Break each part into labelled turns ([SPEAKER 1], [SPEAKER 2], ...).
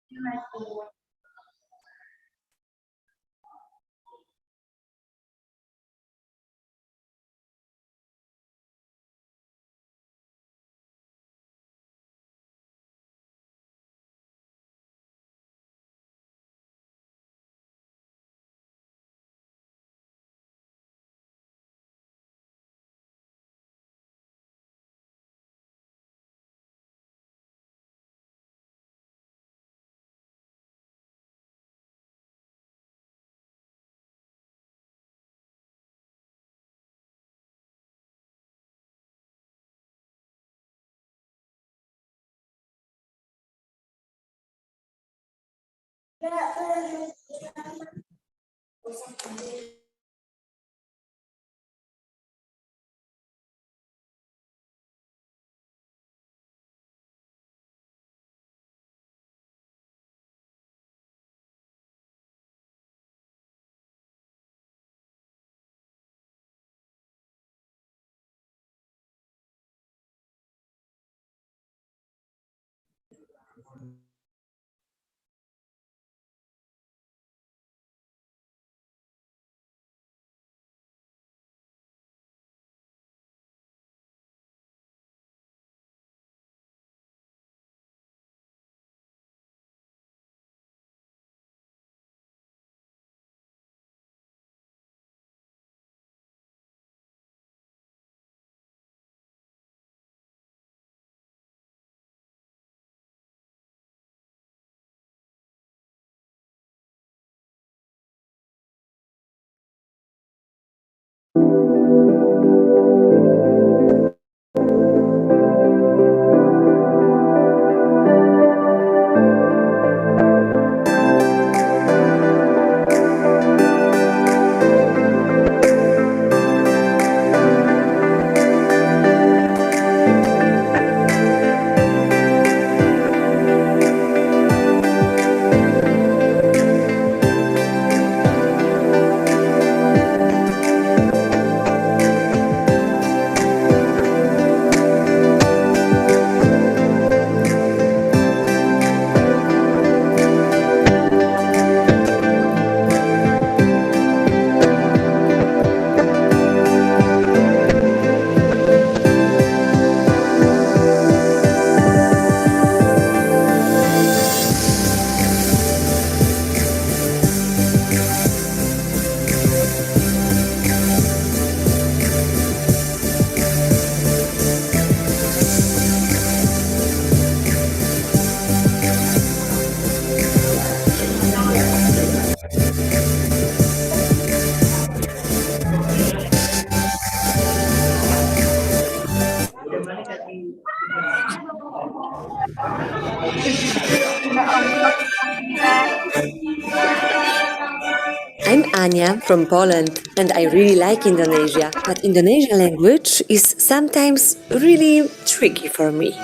[SPEAKER 1] I'm Anya from Poland and I really like Indonesia, but Indonesian language is sometimes really tricky for me.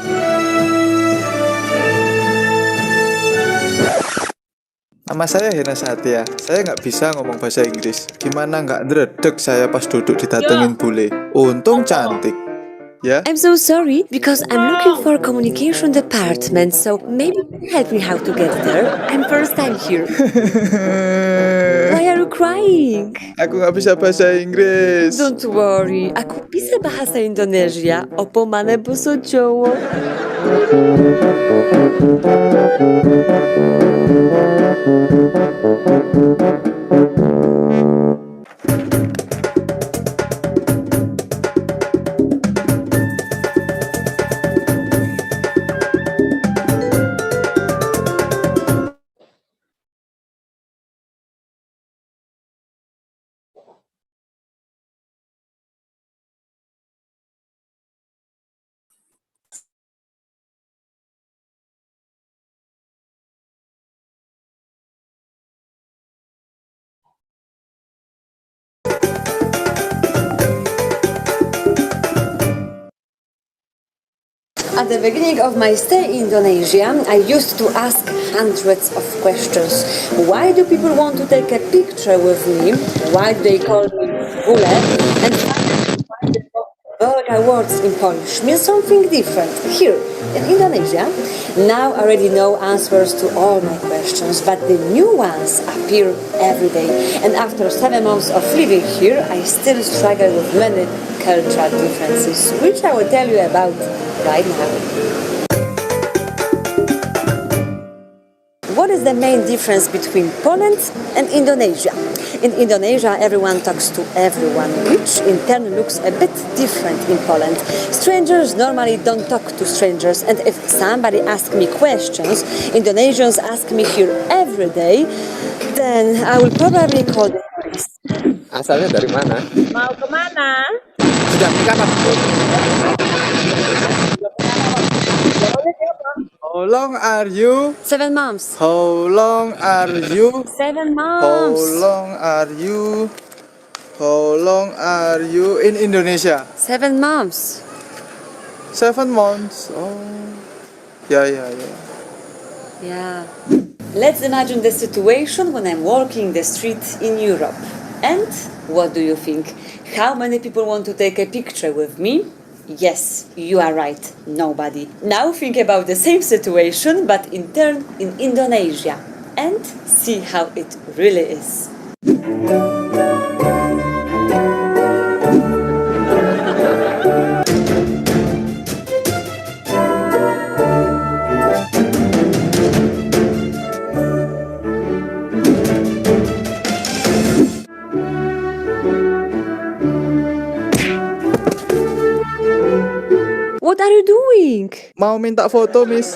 [SPEAKER 2] Nama saya Hena Satya. Saya nggak bisa ngomong bahasa Inggris. Gimana nggak ndredeg saya pas duduk didatengin bule. Untung cantik. Ya.
[SPEAKER 1] I'm so sorry because I'm looking for a communication department, so maybe you can help me how to get there. I'm first time here. Why are you crying?
[SPEAKER 2] Aku nggak bisa bahasa Inggris.
[SPEAKER 1] Don't worry, aku bisa bahasa Indonesia. Opo mana bahasa Jawa? At the beginning of my stay in Indonesia, I used to ask hundreds of questions. Why do people want to take a picture with me? Why do they call me Bule? And Other words in Polish mean something different here in Indonesia. Now I already know answers to all my questions, but the new ones appear every day. And after 7 months of living here, I still struggle with many cultural differences, which I will tell you about right now. What is the main difference between Poland and Indonesia? In Indonesia, everyone talks to everyone, which in turn looks a bit different in Poland. Strangers normally don't talk to strangers, and if somebody asks me questions, Indonesians ask me here every day, then I will probably call the police.
[SPEAKER 3] Asalnya dari mana?
[SPEAKER 1] Mau kemana?
[SPEAKER 3] Sudah nikah apa belum?
[SPEAKER 2] How long are you?
[SPEAKER 1] 7 months.
[SPEAKER 2] How long are you?
[SPEAKER 1] 7
[SPEAKER 2] How
[SPEAKER 1] months.
[SPEAKER 2] long are you? How long are you in Indonesia?
[SPEAKER 1] 7 months.
[SPEAKER 2] 7 months. Oh, yeah, yeah, yeah.
[SPEAKER 1] Yeah. Let's imagine the situation when I'm walking the street in Europe. And what do you think? How many people want to take a picture with me? Yes, you are right, nobody. Now think about the same situation, but in turn in Indonesia, and see how it really is. What are you doing?
[SPEAKER 2] Mau minta foto, Miss?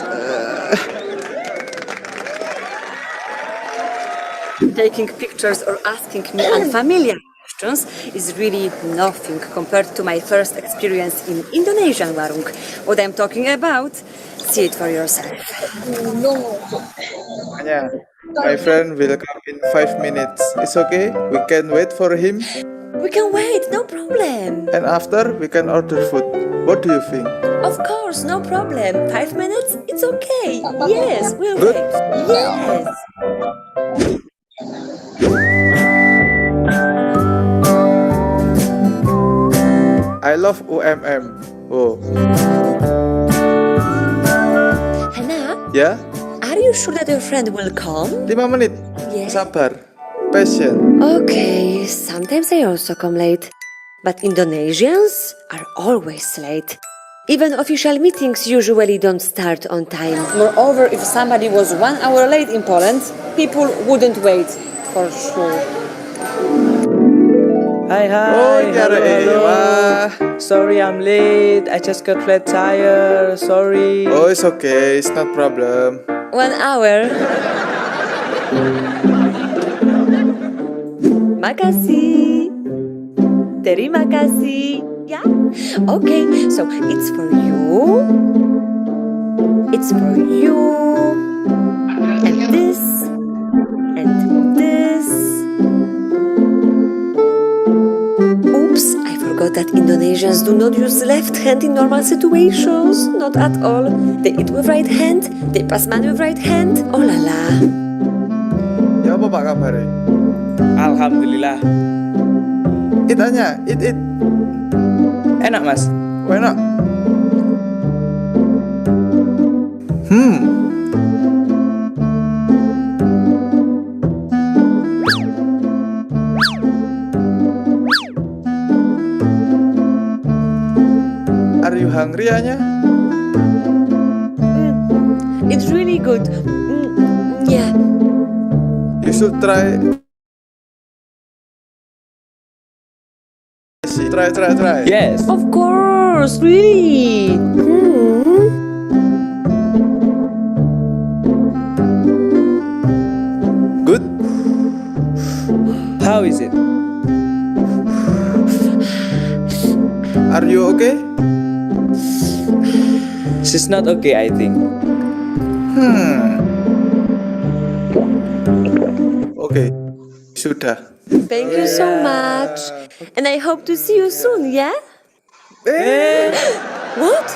[SPEAKER 1] Taking pictures or asking me unfamiliar questions is really nothing compared to my first experience in Indonesian warung. What I'm talking about, see it for yourself.
[SPEAKER 2] Yeah. My friend will come in 5 minutes. It's okay. We can wait for him,
[SPEAKER 1] We can wait, no problem.
[SPEAKER 2] and after we can order food. What do you think?
[SPEAKER 1] Of course, no problem. 5 minutes, it's okay. Yes, we'll
[SPEAKER 2] Good.
[SPEAKER 1] wait. Yes.
[SPEAKER 2] I love UMM. Oh,
[SPEAKER 1] Hannah,
[SPEAKER 2] ya?
[SPEAKER 1] are you sure that your friend will come?
[SPEAKER 2] 5 menit.
[SPEAKER 1] Yeah.
[SPEAKER 2] Sabar. Patient.
[SPEAKER 1] Okay, sometimes I also come late. But Indonesians are always late. Even official meetings usually don't start on time. Moreover, if somebody was 1 hour late in Poland, people wouldn't wait, for sure.
[SPEAKER 3] Hai
[SPEAKER 2] Oh,
[SPEAKER 3] hai,
[SPEAKER 2] ini
[SPEAKER 3] halo
[SPEAKER 2] ada
[SPEAKER 3] halo.
[SPEAKER 2] Ewa.
[SPEAKER 3] Sorry I'm late, I just got flat tire, sorry.
[SPEAKER 2] Oh, it's okay. It's not problem.
[SPEAKER 1] 1 hour. Makasih. Terima kasih. Yeah? Okay, so it's for you. It's for you. And this. And this. Oops, I forgot that Indonesians do not use left hand in normal situations. Not at all. They eat with right hand. They pass money with right hand. Oh la la.
[SPEAKER 2] Ya apa Pak kabarnya?
[SPEAKER 3] Alhamdulillah.
[SPEAKER 2] Itanya, it.
[SPEAKER 3] Enak mas?
[SPEAKER 2] Oh, enak. Are you hungry, Anya?
[SPEAKER 1] It's really good. Yeah.
[SPEAKER 2] You should try. Try.
[SPEAKER 3] Yes.
[SPEAKER 1] Of course, really.
[SPEAKER 2] Good.
[SPEAKER 3] How is it?
[SPEAKER 2] Are you okay?
[SPEAKER 3] She's not okay I think.
[SPEAKER 2] Okay. Sudah.
[SPEAKER 1] Thank you so much. And I hope to see you soon, yeah? What?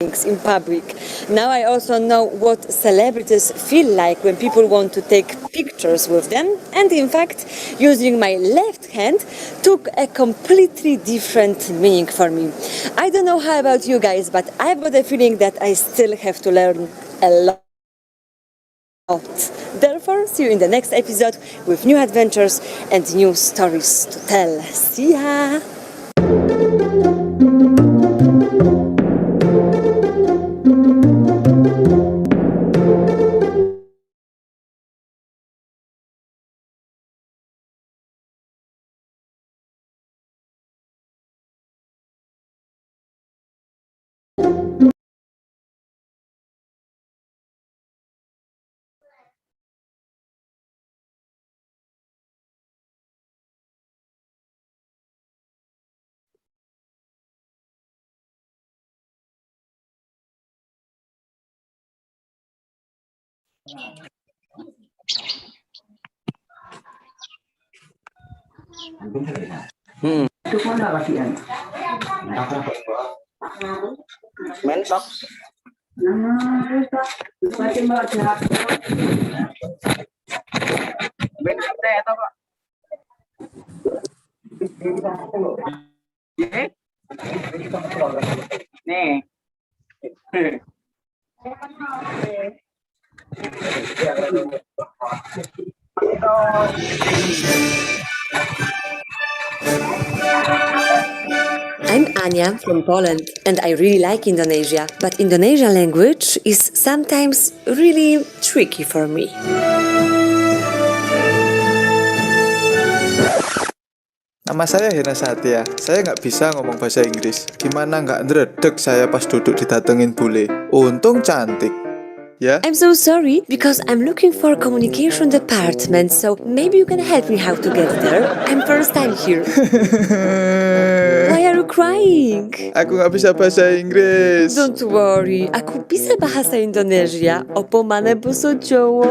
[SPEAKER 1] in public. Now I also know what celebrities feel like when people want to take pictures with them, and in fact, using my left hand took a completely different meaning for me. I don't know how about you guys, but I've got a feeling that I still have to learn a lot. Therefore, see you in the next episode with new adventures and new stories to tell. See ya!
[SPEAKER 3] Mentok. Nih.
[SPEAKER 1] I'm Anya from Poland and I really like Indonesia, but Indonesian language is sometimes really tricky for me.
[SPEAKER 2] Nama saya Hena Satya. Saya nggak bisa ngomong bahasa Inggris. Gimana nggak ndredeg saya pas duduk didatengin bule. Untung cantik. Ya?
[SPEAKER 1] I'm so sorry because I'm looking for a communication department, so maybe you can help me how to get there. I'm first time here. Why are you crying?
[SPEAKER 2] Aku nggak bisa bahasa Inggris.
[SPEAKER 1] Don't worry, aku bisa bahasa Indonesia. Opo mana bahasa Jawa?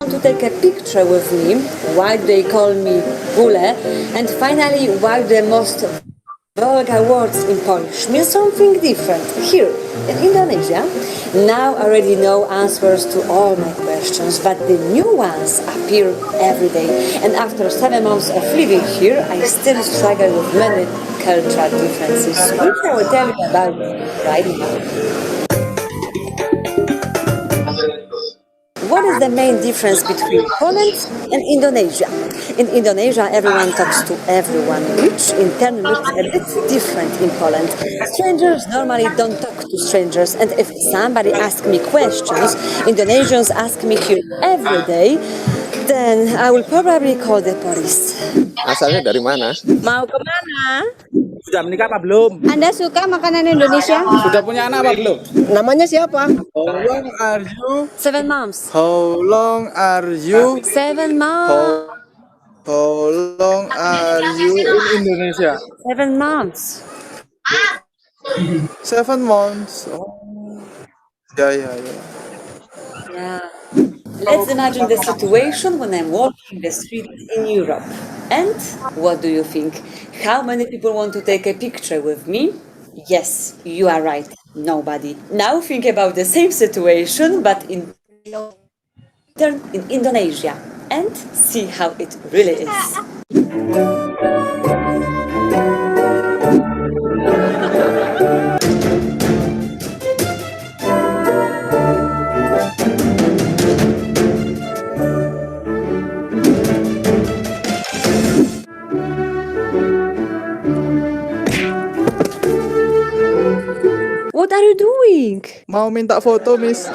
[SPEAKER 1] To take a picture with me, why do they call me Bule, and finally why the most vulgar words in Polish mean something different here in Indonesia. Now I already know answers to all my questions, but the new ones appear every day, and after 7 months of living here I still struggle with many cultural differences, which I will tell you about right now. What is the main difference between Poland and Indonesia? In Indonesia, everyone talks to everyone, which in turn looks a bit different in Poland. Strangers normally don't talk to strangers, and if somebody asks me questions, Indonesians ask me here every day, then I will probably call the police.
[SPEAKER 4] Asalnya dari mana?
[SPEAKER 5] Mau kemana?
[SPEAKER 3] Sudah menikah apa belum?
[SPEAKER 5] Anda suka makanan Indonesia?
[SPEAKER 3] Sudah punya anak apa belum?
[SPEAKER 4] Namanya siapa?
[SPEAKER 2] How long are you?
[SPEAKER 1] 7 months.
[SPEAKER 2] How long are you?
[SPEAKER 1] 7 months.
[SPEAKER 2] How long are you in Indonesia?
[SPEAKER 1] 7 months.
[SPEAKER 2] 7 months. Oh. Ya.
[SPEAKER 1] Yeah. Let's imagine the situation when I'm walking the street in Europe. And what do you think? How many people want to take a picture with me? Yes, you are right. Nobody. Now think about the same situation, but in Indonesia, and see how it really is. doing?
[SPEAKER 2] Mau minta foto, Miss?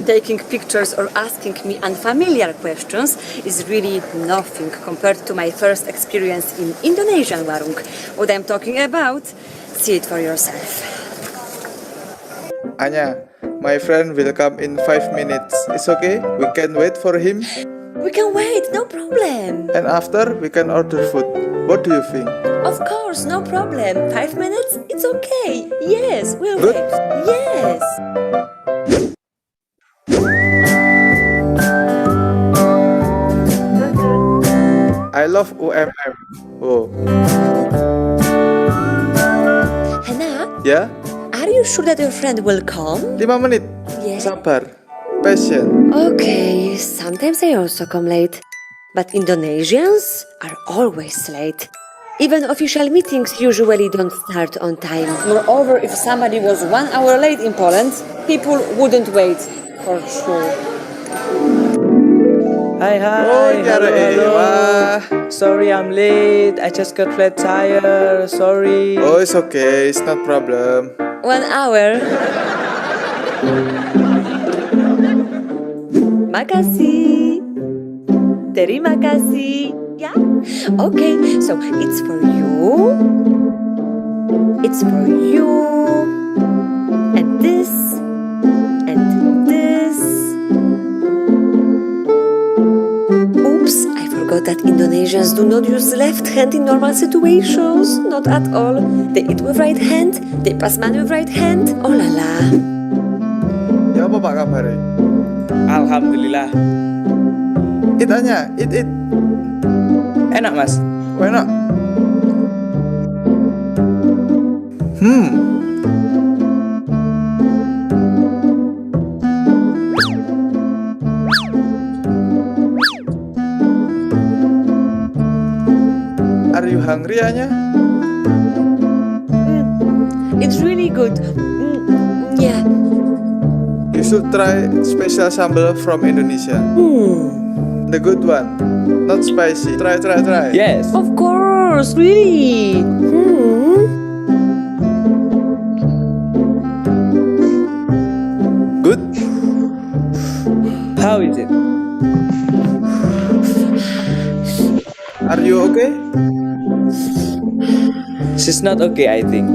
[SPEAKER 1] Taking pictures or asking me unfamiliar questions is really nothing compared to my first experience in Indonesian warung. What I'm talking about, see it for yourself.
[SPEAKER 2] Anya, my friend will come in 5 minutes. It's okay? We can wait for him.
[SPEAKER 1] We can wait, no problem.
[SPEAKER 2] And after, we can order food. What do you think?
[SPEAKER 1] Of course, no problem. 5 minutes? It's okay. Yes, we'll
[SPEAKER 2] Good.
[SPEAKER 1] wait. Yes.
[SPEAKER 2] I love UMM. Oh,
[SPEAKER 1] Hannah,
[SPEAKER 2] ya?
[SPEAKER 1] are you sure that your friend will come?
[SPEAKER 2] 5 menit.
[SPEAKER 1] Yeah.
[SPEAKER 2] Sabar. Patient.
[SPEAKER 1] Okay, sometimes I also come late. But Indonesians are always late. Even official meetings usually don't start on time. Moreover, if somebody was 1 hour late in Poland, people wouldn't wait, for sure.
[SPEAKER 3] Hi,
[SPEAKER 2] Oh,
[SPEAKER 3] hello, hello.
[SPEAKER 2] wah.
[SPEAKER 3] Sorry, I'm late. I just got flat tire. Sorry.
[SPEAKER 2] Oh, it's okay. It's not problem.
[SPEAKER 1] 1 hour. Makasih. Terima kasih. Yeah? Okay, so it's for you. It's for you. And this. And this. Oops, I forgot that Indonesians do not use left hand in normal situations. Not at all. They eat with right hand. They pass money with right hand. Oh la la.
[SPEAKER 2] Ya apa Pak kabarnya?
[SPEAKER 3] Alhamdulillah.
[SPEAKER 2] Eat Anya, eat.
[SPEAKER 3] Enak, Mas.
[SPEAKER 2] Why not? Are you hungry, Anya?
[SPEAKER 1] It's really good. Yeah.
[SPEAKER 2] You should try special sambal from Indonesia. The good one, not spicy. Try.
[SPEAKER 3] Yes.
[SPEAKER 1] Of course, really.
[SPEAKER 2] Good?
[SPEAKER 3] How is it?
[SPEAKER 2] Are you okay?
[SPEAKER 3] She's not okay, I think.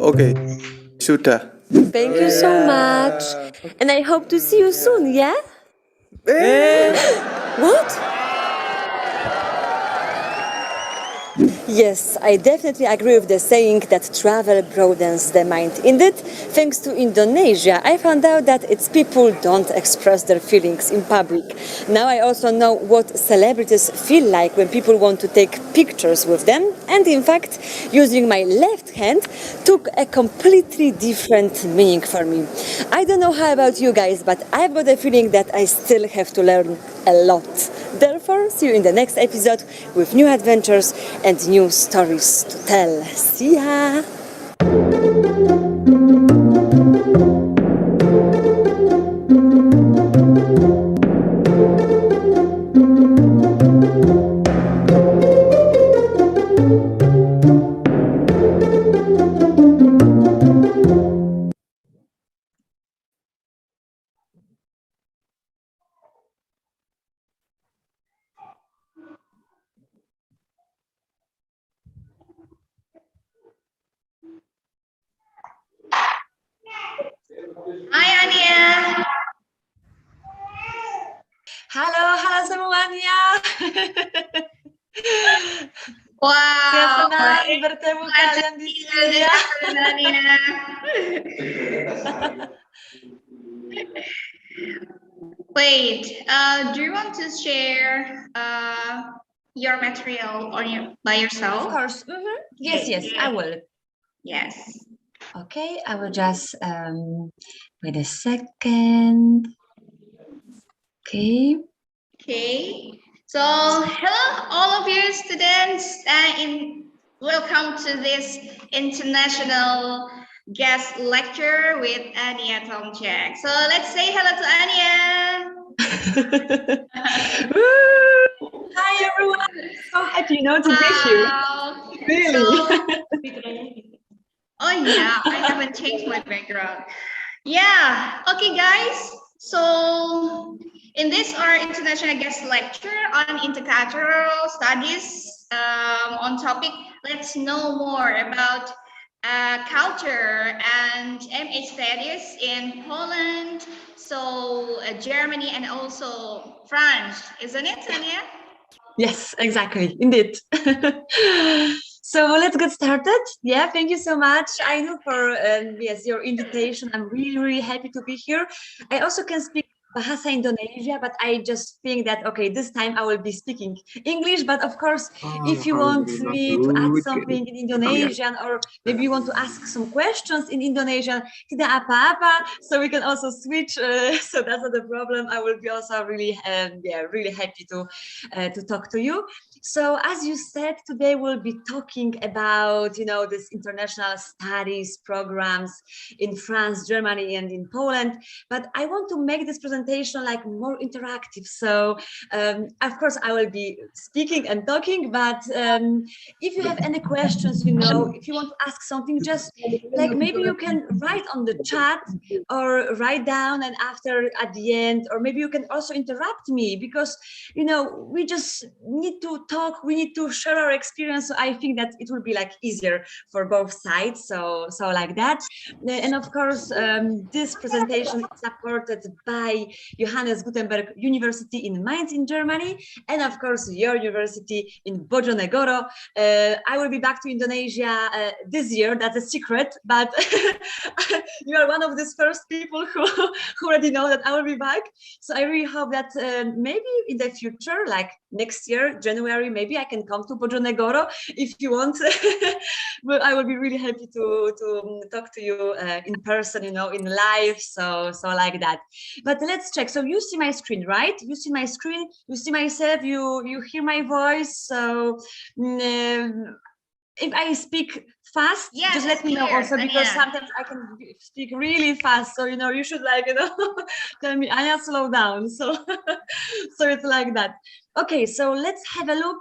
[SPEAKER 2] Okay, sudah.
[SPEAKER 1] Thank you so much. And I hope to see you soon, yeah? What? Yes, I definitely agree with the saying that travel broadens the mind. Indeed, thanks to Indonesia, I found out that its people don't express their feelings in public. Now I also know what celebrities feel like when people want to take pictures with them. And in fact, using my left hand took a completely different meaning for me. I don't know how about you guys, but I've got a feeling that I still have to learn a lot. Therefore, see you in the next episode with new adventures and new stories to tell. See ya!
[SPEAKER 6] Hai Ania.
[SPEAKER 1] Halo semuanya. Saya
[SPEAKER 6] Wow,
[SPEAKER 1] senang bertemu kalian di sini ya.
[SPEAKER 6] Ania. Wait, do you want to share your material by yourself?
[SPEAKER 1] Of course. Yes, I will.
[SPEAKER 6] Yes.
[SPEAKER 1] Okay, I will just wait a second. Okay.
[SPEAKER 6] Okay. So, hello all of you students, welcome to this international guest lecture with Ania Tomczak. So let's say hello to Ania.
[SPEAKER 7] Hi everyone. So happy, to meet you.
[SPEAKER 6] Wow.
[SPEAKER 7] Really.
[SPEAKER 6] Oh yeah, I haven't changed my background. Yeah. Okay, guys. So in this our international guest lecture on intercultural studies, on topic, let's know more about culture and MA studies in Poland, so Germany and also France, isn't it, Tanya?
[SPEAKER 7] Yes, exactly. Indeed. So let's get started. Yeah, thank you so much, Ainu, for yes, your invitation. I'm really, really happy to be here. I also can speak Bahasa Indonesia, but I just think that okay, this time I will be speaking English. But of course, if you want me to add something in Indonesian, or maybe you want to ask some questions in Indonesian, tidak apa-apa. So we can also switch. So that's not a problem. I will be also really, yeah, really happy to talk to you. So as you said, today we'll be talking about, this international studies programs in France, Germany, and in Poland. But I want to make this presentation like more interactive. So of course I will be speaking and talking, but if you have any questions, if you want to ask something, just like maybe you can write on the chat or write down, and after at the end, or maybe you can also interrupt me, because we just need to talk, we need to share our experience. So I think that it will be like easier for both sides, so like that. And of course this presentation is supported by Johannes Gutenberg University in Mainz in Germany, and of course your university in Bojonegoro. I will be back to Indonesia this year, that's a secret, but you are one of these first people who already know that I will be back. So I really hope that maybe in the future, like next year, January, maybe I can come to Bojonegoro if you want. But I will be really happy to talk to you in person, in live, so like that. But let's check. So you see my screen, right? You see my screen, you see myself, you hear my voice. So if I speak fast,
[SPEAKER 6] Yes,
[SPEAKER 7] just let me know
[SPEAKER 6] clear,
[SPEAKER 7] also, because
[SPEAKER 6] Tanya.
[SPEAKER 7] sometimes I can speak really fast. So you should tell me, Anya, slow down. So so it's like that. Okay, so let's have a look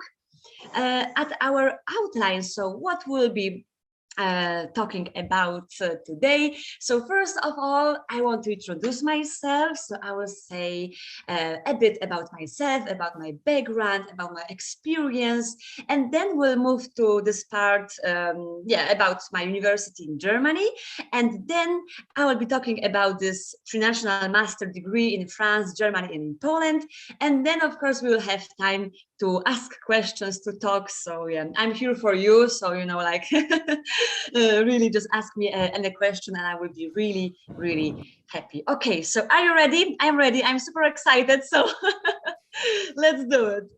[SPEAKER 7] at our outline. So what will be talking about today. So first of all, I want to introduce myself. So I will say a bit about myself, about my background, about my experience, and then we'll move to this part, about my university in Germany. And then I will be talking about this tri-national master degree in France, Germany, and in Poland. And then, of course, we will have time to ask questions, to talk. So yeah, I'm here for you. So, really just ask me any question and I will be really, really happy. Okay, so are you ready? I'm ready. I'm super excited. So let's do it.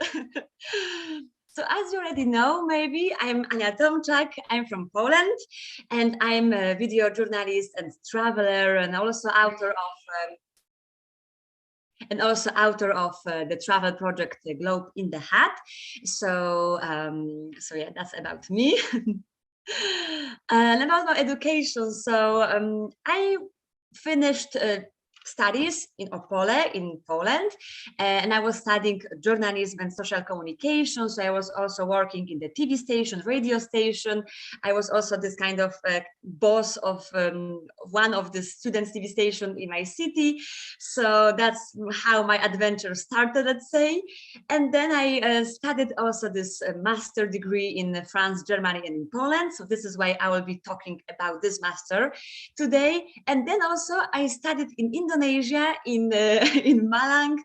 [SPEAKER 7] So as you already know, maybe I'm Ania Tomczak. I'm from Poland, and I'm a video journalist and traveler, and also author of the travel project Globe in the Hat. So yeah, that's about me. And about my education, so I finished studies in Opole in Poland, and I was studying journalism and social communication. So I was also working in the TV station, radio station. I was also this kind of boss of one of the students' TV station in my city. So that's how my adventure started, let's say. And then I studied also this master degree in France, Germany, and in Poland. So this is why I will be talking about this master today. And then also I studied in Indonesia, in Malang.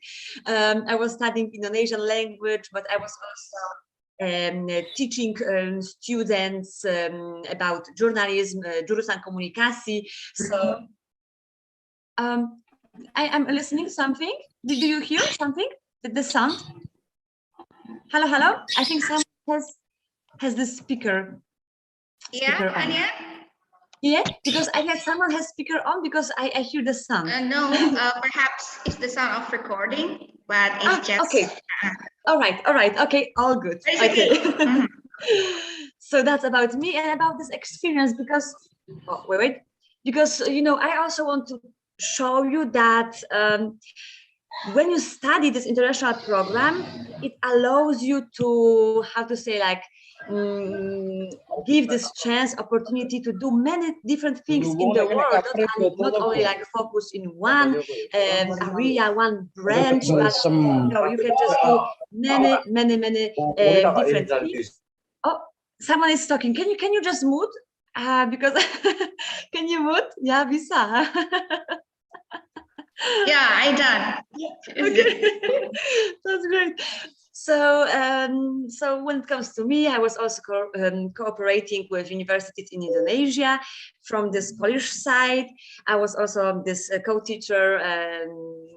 [SPEAKER 7] I was studying Indonesian language, but I was also teaching students about journalism, jurusan komunikasi. So I am listening something. Did you hear something? The sound? Hello, hello. I think someone has the speaker.
[SPEAKER 6] Yeah,
[SPEAKER 7] on.
[SPEAKER 6] Anya?
[SPEAKER 7] Yeah, because I had someone has speaker on because I hear the sound.
[SPEAKER 6] No, perhaps it's the sound of recording, but it's just
[SPEAKER 7] okay. All right. Okay, all good. Okay. So that's about me and about this experience, because because I also want to show you that when you study this international program, it allows you to, how to say, like, give this chance, opportunity to do many different things in the world, not only like focus in one area, one branch, but you can just do many different things. Oh, someone is talking. Can you just mute? Because can you mute? Yeah, bisa.
[SPEAKER 6] Yeah, I done.
[SPEAKER 7] Okay, that's great. So, so when it comes to me, I was also cooperating with universities in Indonesia from this Polish side. I was also this co-teacher,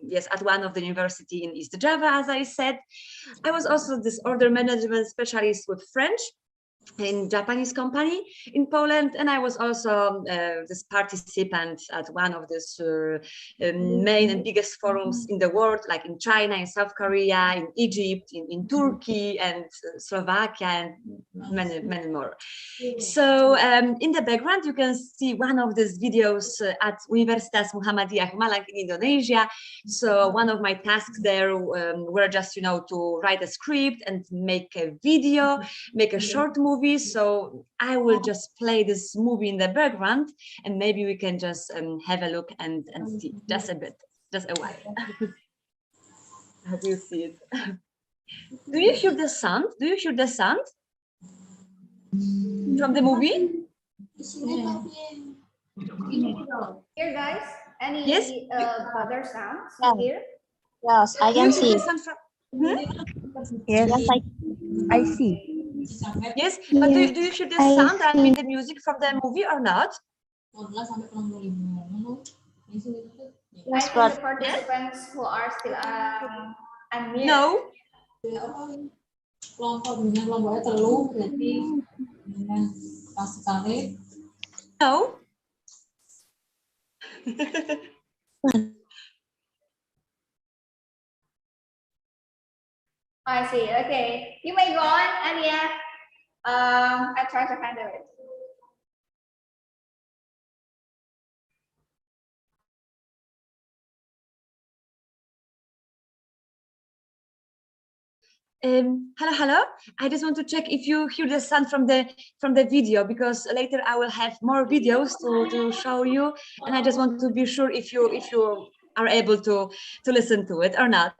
[SPEAKER 7] yes, at one of the university in East Java, as I said. I was also this order management specialist with French in Japanese company in Poland, and I was also this participant at one of these main and biggest forums in the world, like in China, in South Korea, in Egypt, in Turkey, and Slovakia, and many more. So in the background, you can see one of these videos at Universitas Muhammadiyah Malang in Indonesia. So one of my tasks there were just, to write a script and make a video, make a short movie. So I will just play this movie in the background, and maybe we can just have a look and see just a bit, just a while. I hope you see it. Do you hear the sound? Do you hear the sound from the movie?
[SPEAKER 5] Here, guys. Any
[SPEAKER 7] Yes?
[SPEAKER 5] other sounds you hear?
[SPEAKER 8] Yes, I
[SPEAKER 7] Do
[SPEAKER 8] can
[SPEAKER 7] you hear
[SPEAKER 8] see.
[SPEAKER 7] the sound from?
[SPEAKER 8] Yes, I see.
[SPEAKER 7] Yes, but do you hear the sound and with the music from the movie or not?
[SPEAKER 5] I
[SPEAKER 8] Yes,
[SPEAKER 5] think
[SPEAKER 8] but
[SPEAKER 5] the participants who are still unmuted.
[SPEAKER 7] No. No.
[SPEAKER 5] I see. Okay, you may go on, Ania. I try to handle it.
[SPEAKER 7] Hello. I just want to check if you hear the sound from the video, because later I will have more videos to show you, and I just want to be sure if you are able to listen to it or not.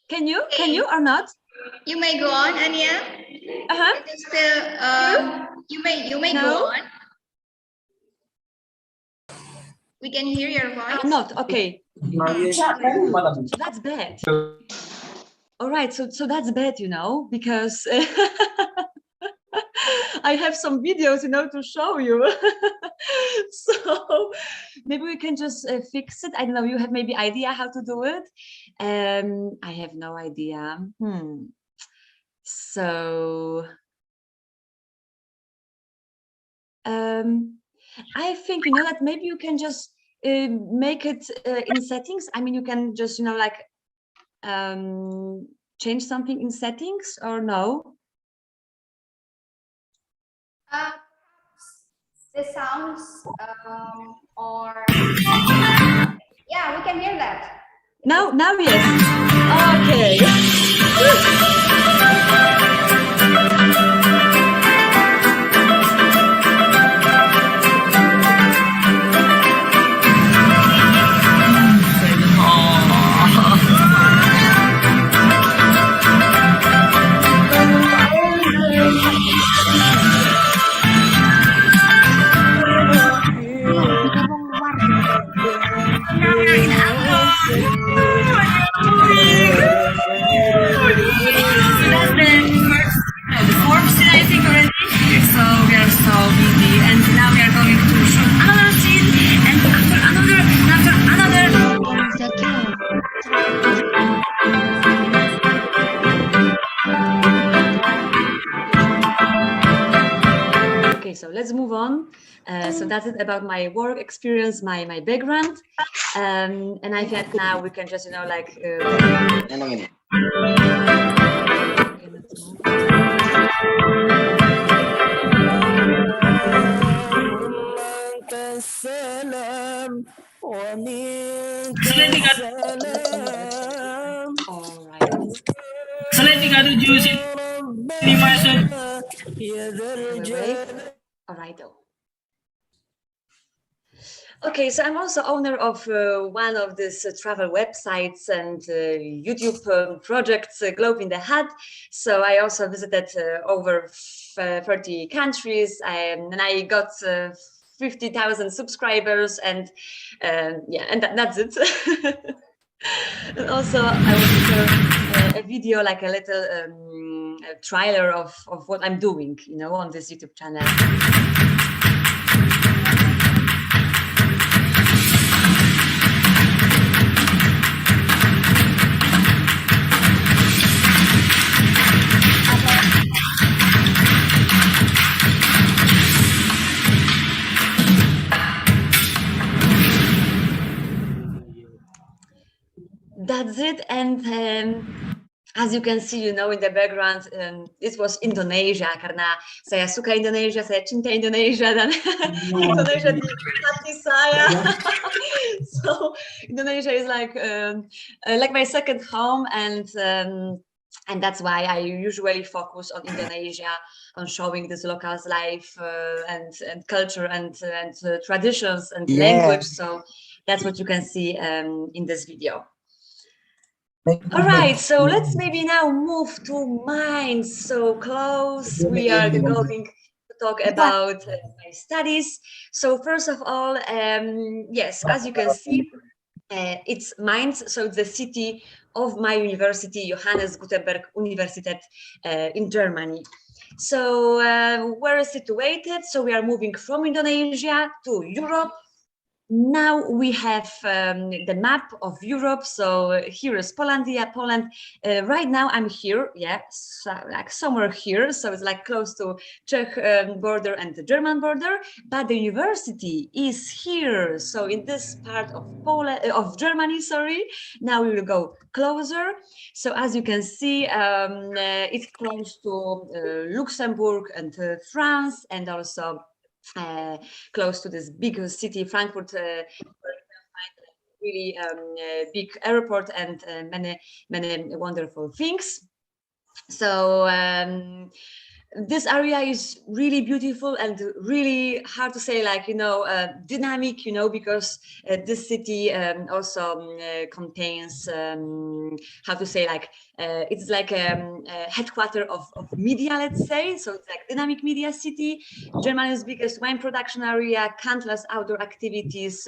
[SPEAKER 7] Can you or not?
[SPEAKER 6] You may go on, Ania. It is still you may
[SPEAKER 7] No?
[SPEAKER 6] go on. We can hear your voice.
[SPEAKER 7] Not okay. So that's bad. All right, so that's bad, because I have some videos, to show you. So maybe we can just fix it. I don't know. You have maybe idea how to do it? I have no idea. So I think that maybe you can just make it in settings. I mean, you can just like change something in settings, or no?
[SPEAKER 5] The sounds or yeah, we can hear that.
[SPEAKER 7] Now yes. Okay. Okay, so let's move on. So that's it about my work experience, my background, and I think now we can just All right.
[SPEAKER 9] Selain 37 sini masuk.
[SPEAKER 7] Wait. All right. Okay, so I'm also owner of one of these travel websites and YouTube projects, Globe in the Hat. So I also visited over 30 countries, and I got 50,000 subscribers, and yeah, and that's it. And also, I will share a video, like a little a trailer of what I'm doing, you know, on this YouTube channel. That's it. And as you can see, you know, in the background, it was Indonesia, karena saya suka Indonesia, saya cinta Indonesia, dan Indonesia di hati saya. So Indonesia is like my second home, and that's why I usually focus on Indonesia, on showing this locals' life and culture and traditions and language. So that's what you can see in this video. All right, so let's maybe now move to mine. So close, we are going to talk about my studies. So first of all, yes, as you can see, it's Mainz, so it's the city of my university, Johannes Gutenberg Universität in Germany. So where is situated? So we are moving from Indonesia to Europe. Now we have the map of Europe. So here is Polandia, Poland. Right now I'm here, yeah, so like somewhere here. So it's like close to Czech border and the German border. But the university is here. So in this part of Poland, of Germany, sorry. Now we will go closer. So as you can see, it's close to Luxembourg and France, and also close to this big city, Frankfurt, where you can find a really big airport and many wonderful things. So this area is really beautiful and really hard to say, like, you know, dynamic, you know, because this city also contains, how to say, like, it's like a headquarter of media, let's say. So it's like dynamic media city, Germany's biggest wine production area, countless outdoor activities.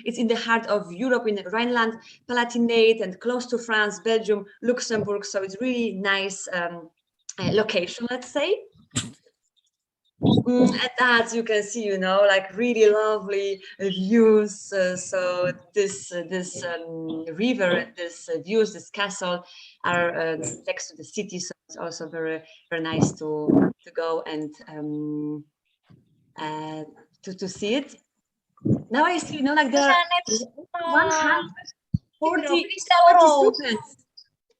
[SPEAKER 7] It's in the heart of Europe, in the Rhineland, Palatinate, and close to France, Belgium, Luxembourg. So it's really nice location, let's say. And as you can see, you know, like really lovely views. So this river and this views, this castle are next to the city. So it's also very, very nice to go and to see it. Now I see, you know, like there are 140 students.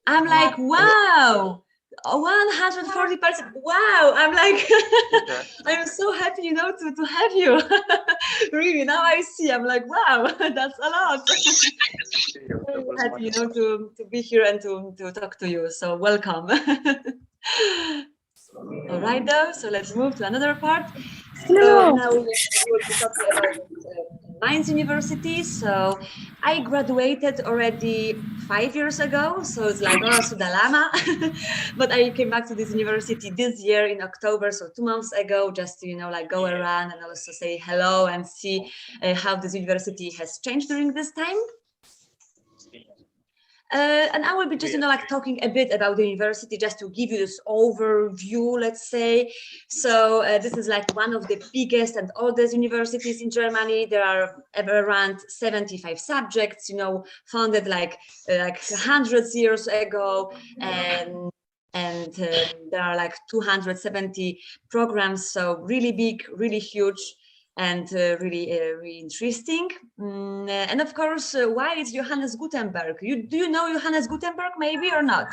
[SPEAKER 7] I'm like, wow. 140%. Wow, I'm like, I'm so happy, you know, to have you. Really, now I see, I'm like, wow, that's a lot. Very happy, you know, to be here and to talk to you. So welcome. All right, though, so let's move to another part. So now we will be talking about Mainz University. So I graduated already 5 years ago, so it's like, oh, sudah lama. But I came back to this university this year in October, so 2 months ago, just to, you know, like go around and also say hello and see how this university has changed during this time. And I will be just, you know, like talking a bit about the university, just to give you this overview, let's say. So this is like one of the biggest and oldest universities in Germany. There are around 75 subjects, you know, founded like hundreds of years ago, and there are like 270 programs. So really big, really huge, and really interesting. And of course, why is Johannes Gutenberg? Do you know Johannes Gutenberg, maybe, or not?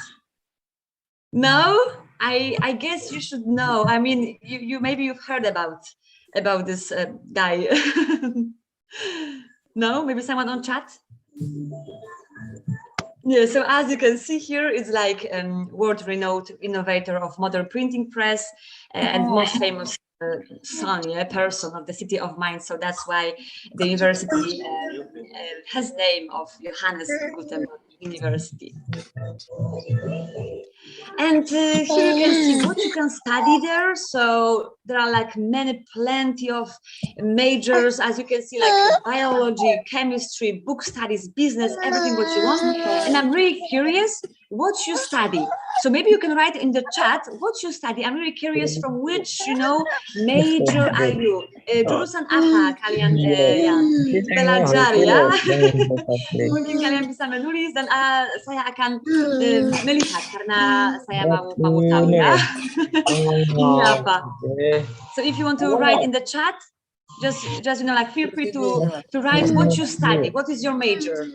[SPEAKER 7] No? I guess you should know. I mean, you maybe you've heard about this guy. No? Maybe someone on chat? Yeah, so as you can see here, it's like world-renowned innovator of modern printing press and most famous son, yeah, person of the city of Mainz. So that's why the university has name of Johannes Gutenberg University. And here you can see what you can study there. So there are like plenty of majors, as you can see, like biology, chemistry, book studies, business, everything what you want. And I'm really curious what you study. So maybe you can write in the chat what you study. I'm really curious from which, major are you? Jurusan apa kalian yang belajar ya? Mungkin kalian bisa menulis dan saya akan melihat karena saya mau tahu ya. Ini apa? So if you want to write in the chat, just like feel free to write what you study. What is your major?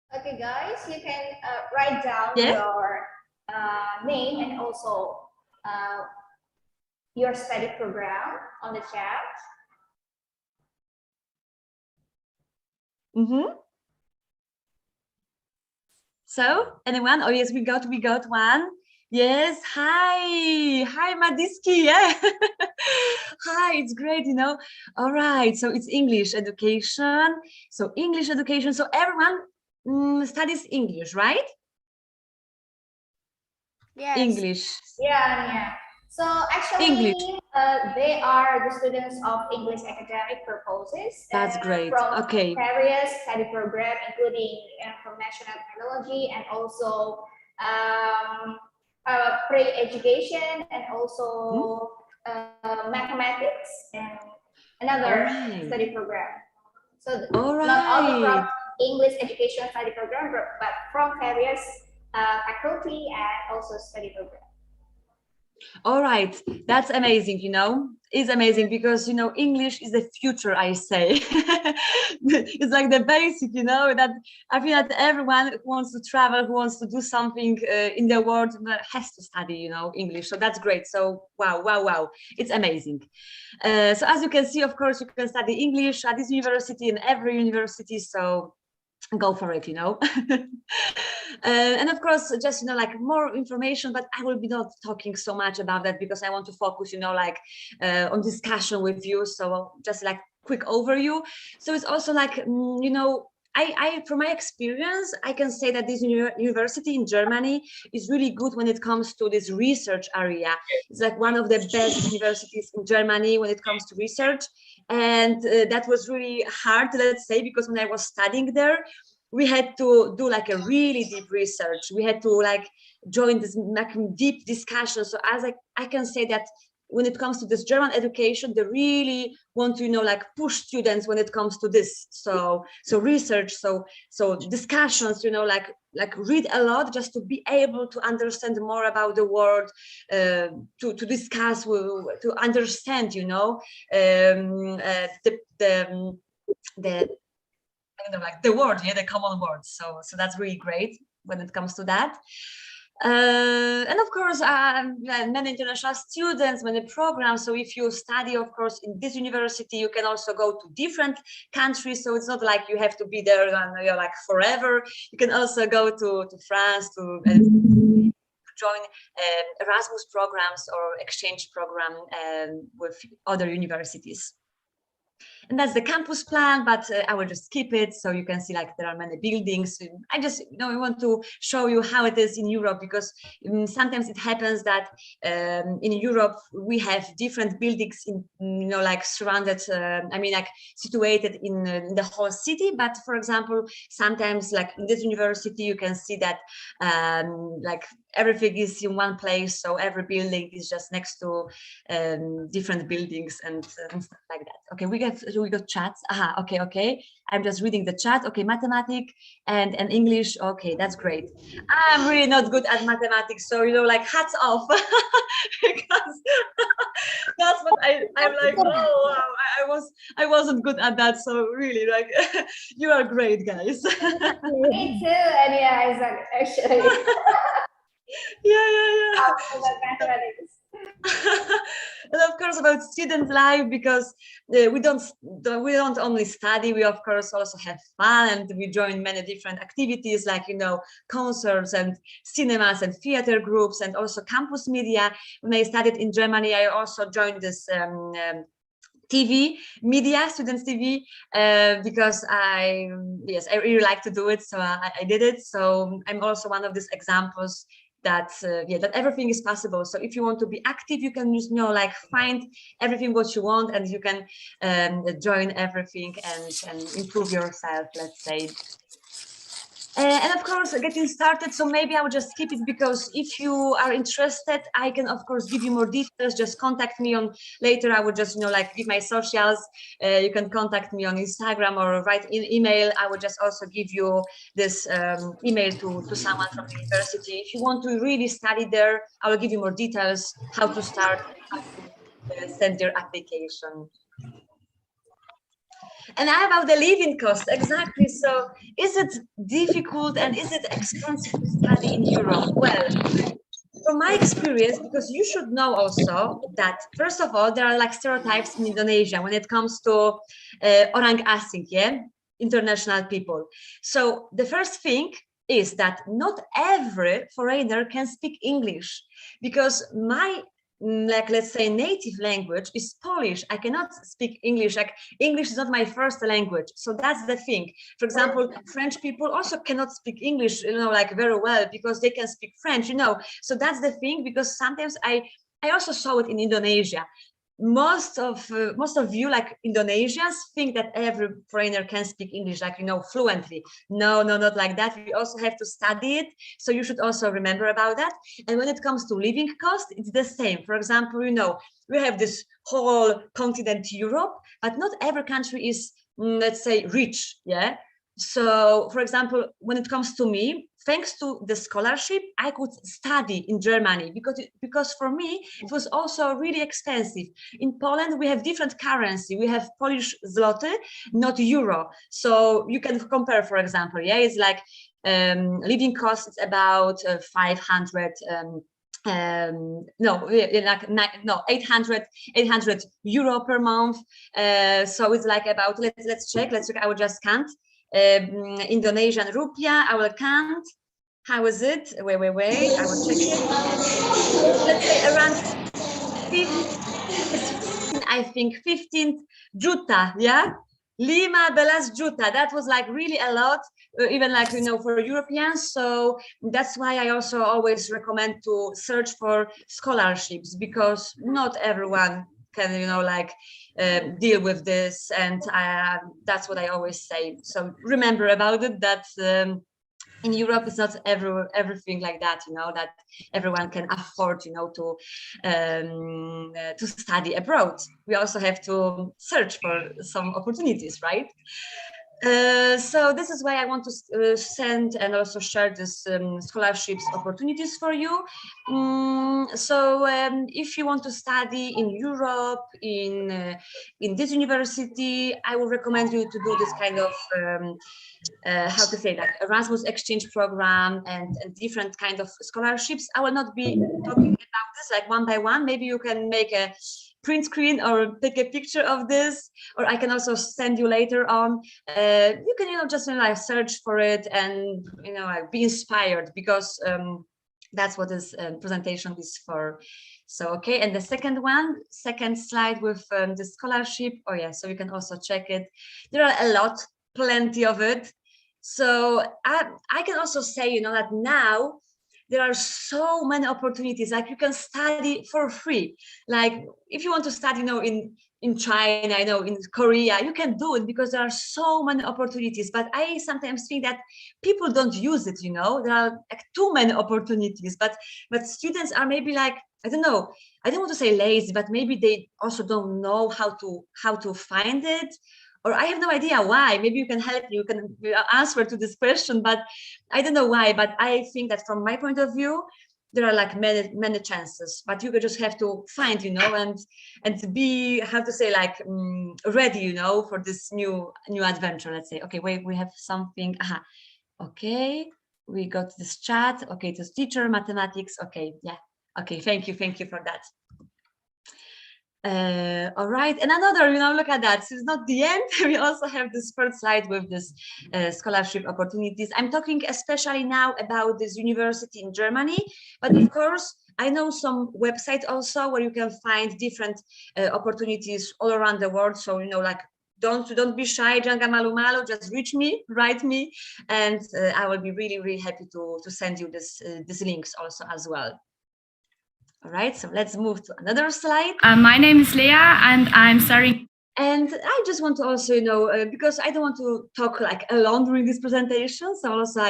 [SPEAKER 5] Okay, guys, you can write down your name and also your study program on the chat.
[SPEAKER 7] So, anyone? Oh yes, we got one. Yes, hi Madiski. Yeah. Hi, it's great, All right, so it's English education. So English education. So everyone studies English, right?
[SPEAKER 5] Yes.
[SPEAKER 7] English.
[SPEAKER 5] Yeah. So actually, they are the students of English academic purposes.
[SPEAKER 7] That's great.
[SPEAKER 5] From
[SPEAKER 7] Okay.
[SPEAKER 5] various study program, including informational technology and also pre-education and also mathematics and another study program. So not only from English education study program, but from various faculty and also study program.
[SPEAKER 7] All right, that's amazing, it's amazing because English is the future, I say. It's like the basic, that I feel that everyone who wants to travel, who wants to do something in the world has to study English. So that's great. So wow, it's amazing. So as you can see, of course, you can study English at this university and every university, so go for it, and of course, just like more information, but I will be not talking so much about that because I want to focus on discussion with you. So just like quick overview. So it's also like I from my experience, I can say that this university in Germany is really good when it comes to this research area. It's like one of the best universities in Germany when it comes to research. And that was really hard, let's say, because when I was studying there, we had to do like a really deep research. We had to like join this deep discussion. So as I can say that when it comes to this German education, they really want to, like push students when it comes to this. So research, so discussions, like read a lot just to be able to understand more about the world, to discuss, to understand, like the word, the common words. So that's really great when it comes to that. And of course, many international students, many programs. So if you study, of course, in this university, you can also go to different countries. So it's not like you have to be there and you're like forever. You can also go to France to join Erasmus programs or exchange program with other universities. And that's the campus plan, but I will just skip it so you can see like there are many buildings. I just I want to show you how it is in Europe, because sometimes it happens that in Europe we have different buildings in like surrounded, like situated in the whole city. But for example, sometimes like in this university you can see that like everything is in one place, so every building is just next to different buildings and stuff like that. Okay, we got chats. Okay, I'm just reading the chat. Okay, mathematics and English. Okay, that's great. I'm really not good at mathematics, so like hats off. Because that's what I'm like, oh wow, I wasn't good at that, so really like you are great, guys.
[SPEAKER 5] Me too, and yeah, exactly, actually.
[SPEAKER 7] Yeah.
[SPEAKER 5] about mathematics.
[SPEAKER 7] And of course about student life, because we don't only study, we of course also have fun, and we join many different activities like concerts and cinemas and theater groups, and also campus media. When I studied in Germany, I also joined this TV media, students TV, because I really like to do it, so I did it. So I'm also one of these examples that that everything is possible. So if you want to be active, you can just like find everything what you want, and you can join everything and improve yourself, let's say. And of course, getting started, so maybe I will just skip it, because if you are interested, I can of course give you more details. Just contact me on later. I will just like give my socials. You can contact me on Instagram or write in email. I will just also give you this email to someone from the university. If you want to really study there, I will give you more details, how to start, how to send your application. And about the living cost, exactly. So is it difficult and is it expensive to study in Europe? Well, from my experience, because you should know also that, first of all, there are like stereotypes in Indonesia when it comes to orang asing, international people. So the first thing is that not every foreigner can speak English, because my let's say native language is Polish. I cannot speak English. Like English is not my first language. So that's the thing. For example, French people also cannot speak English, like very well, because they can speak French, So that's the thing, because sometimes I also saw it in Indonesia. Most of you, like Indonesians, think that every foreigner can speak English, like fluently. No, not like that. We also have to study it, so you should also remember about that. And when it comes to living cost, it's the same. For example, we have this whole continent Europe, but not every country is, let's say, rich. So, for example, when it comes to me, thanks to the scholarship, I could study in Germany, because for me, it was also really expensive. In Poland, we have different currency. We have Polish zloty, not euro. So you can compare, for example, it's like living cost is about 500 800 euro per month. So it's like about, let's check. I will just count. Indonesian rupiah, I will count. How is it? Wait, I will check it. Let's say around 15, I think 15 juta, 15 juta. That was like really a lot, even like, for Europeans. So that's why I also always recommend to search for scholarships, because not everyone can, deal with this. And that's what I always say. So remember about it, that in Europe, it's not everything like that, that everyone can afford, to study abroad. We also have to search for some opportunities, right? So this is why I want to send and also share this scholarships opportunities for you. So if you want to study in Europe, in this university, I would recommend you to do this kind of how to say that, Erasmus exchange program and different kind of scholarships. I will not be talking about this like one by one. Maybe you can make a print screen or take a picture of this, or I can also send you later on. You can just search for it and be inspired, because that's what this presentation is for. So okay, and the second slide with the scholarship. Oh yeah, so you can also check it. There are a lot, plenty of it. So I can also say that now there are so many opportunities. Like you can study for free. Like if you want to study in China, in Korea, you can do it, because there are so many opportunities. But I sometimes think that people don't use it. There are like too many opportunities, but students are maybe like, I don't know, I don't want to say lazy, but maybe they also don't know how to find it. Or I have no idea why. Maybe you can help me, you can answer to this question, but I don't know why. But I think that from my point of view, there are like many chances, but you just have to find, and to be, how to say, like ready, for this new adventure. Let's say, okay, wait, we have something. Okay, we got this chat. Okay, it was teacher, mathematics. Okay, yeah. Okay, thank you for that. All right, and another, look at that. So it's not the end. We also have this third slide with this scholarship opportunities. I'm talking especially now about this university in Germany, but of course, I know some websites also where you can find different opportunities all around the world. So, like, don't be shy, Janga Malu Malu, just write me, and I will be really, really happy to send you these links also as well. All right, so let's move to another slide.
[SPEAKER 10] My name is Leah, and I'm studying.
[SPEAKER 7] And I just want to also, because I don't want to talk like alone during this presentation. So also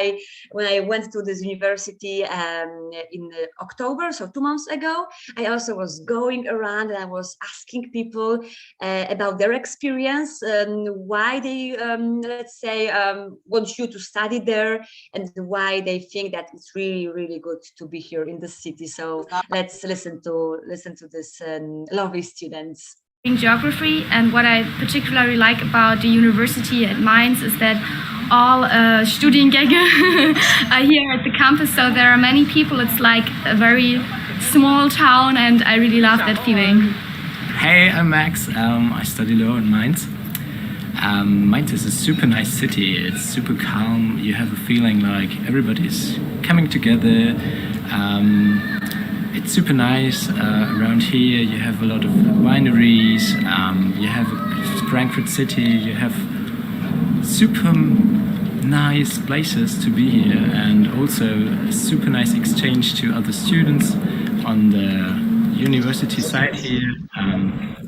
[SPEAKER 7] when I went to this university in October, so 2 months ago, I also was going around and I was asking people about their experience, why they, let's say, want you to study there, and why they think that it's really, really good to be here in the city. So let's listen to this lovely students.
[SPEAKER 10] In geography, and what I particularly like about the university at Mainz is that all Studiengänge are here at the campus, so there are many people. It's like a very small town, and I really love that feeling.
[SPEAKER 11] Hey, I'm Max. I study law in Mainz. Mainz is a super nice city. It's super calm. You have a feeling like everybody's coming together. It's super nice around here. You have a lot of wineries. You have Frankfurt City. You have super nice places to be here, and also a super nice exchange to other students on the university side here.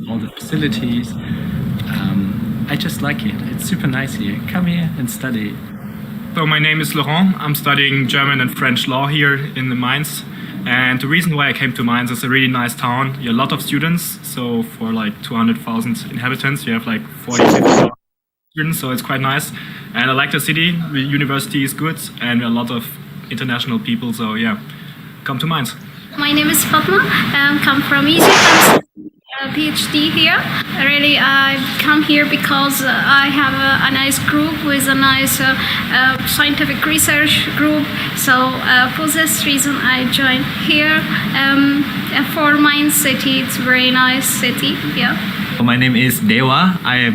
[SPEAKER 11] All the facilities. I just like it. It's super nice here. Come here and study.
[SPEAKER 12] So my name is Laurent. I'm studying German and French law here in the Mainz. And the reason why I came to Mainz is a really nice town. You have a lot of students. So for like 200,000 inhabitants, you have like 40,000 students. So it's quite nice. And I like the city. The university is good, and a lot of international people. So yeah, come to Mainz.
[SPEAKER 13] My name is Fatma. I come from Egypt. I'm a PhD here. Really, I come here because I have a nice group with a nice scientific research group. So for this reason, I joined here. For Mainz city, it's a very nice city. Yeah.
[SPEAKER 14] My name is Dewa. I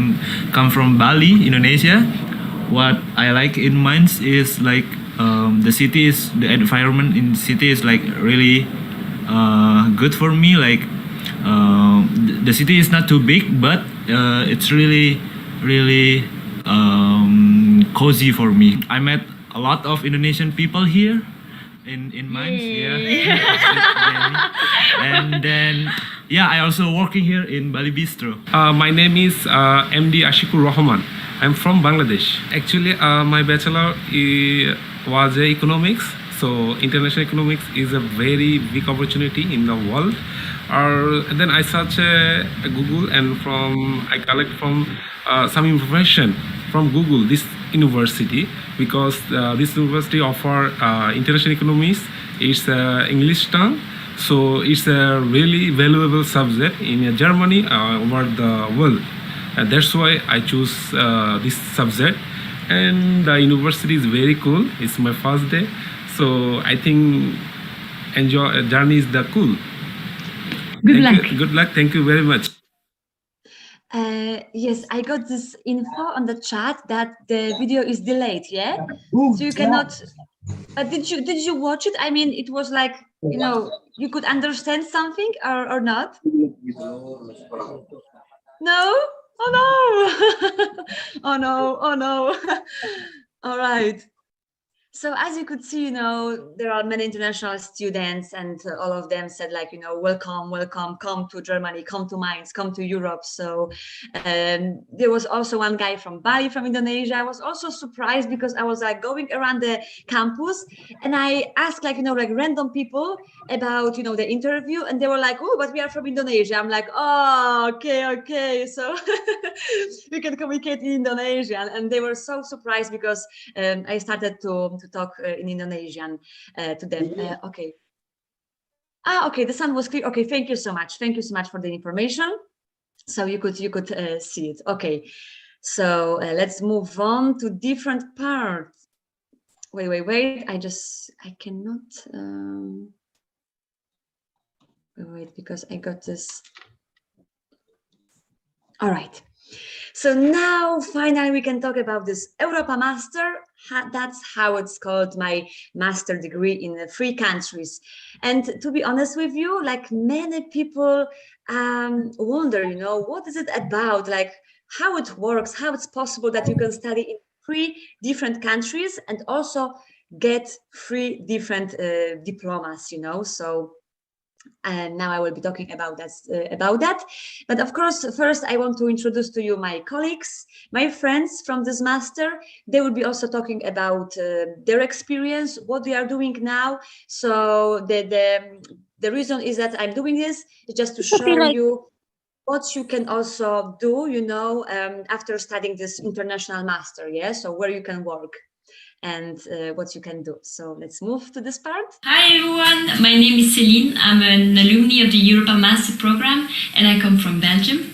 [SPEAKER 14] come from Bali, Indonesia. What I like in Mainz is like the environment in the city is like really good for me. Like the city is not too big, but it's really cozy for me. I met a lot of Indonesian people here in Mainz. Yeah. And then I also working here in Bali Bistro.
[SPEAKER 15] My name is MD Ashikur Rahman. I'm from Bangladesh. Actually, my bachelor was economics. So international economics is a very big opportunity in the world. Then I search Google, and I collect from some information from Google this university, because this university offer international economics. It's English tongue, so it's a really valuable subject in Germany over the world. That's why I choose this subject, and the university is very cool. It's my first day, so I think journey is the cool.
[SPEAKER 7] Good luck.
[SPEAKER 15] Good luck. Thank you very much.
[SPEAKER 7] Yes, I got this info on the chat that the video is delayed. Yeah, so you cannot. But did you watch it? I mean, it was like, you could understand something or not? No. Oh no. Oh no. Oh no. All right. So as you could see, there are many international students, and all of them said like, welcome, come to Germany, come to Mainz, come to Europe. So there was also one guy from Bali, from Indonesia. I was also surprised because I was like going around the campus, and I asked like, like random people about, the interview, and they were like, oh, but we are from Indonesia. I'm like, oh, okay. So we can communicate in Indonesian. And they were so surprised because I started to talk in Indonesian to them. Okay. Okay, the sound was clear. Okay, thank you so much. Thank you so much for the information. So you could see it. Okay, so let's move on to different parts. Wait. I cannot. Wait, because I got this. All right. So now finally we can talk about this Europa Master. That's how it's called, my master degree in 3 countries. And to be honest with you, like many people wonder, what is it about? Like how it works, how it's possible that you can study in 3 different countries and also get 3 different diplomas, So and now I will be talking about that. But of course, first I want to introduce to you my colleagues, my friends from this master. They will be also talking about their experience, what they are doing now. So the reason is that I'm doing this is just to show you what you can also do, after studying this international master. So where you can work and what you can do. So let's move to this part.
[SPEAKER 16] Hi everyone, my name is Céline. I'm an alumni of the Europa Master Program and I come from Belgium.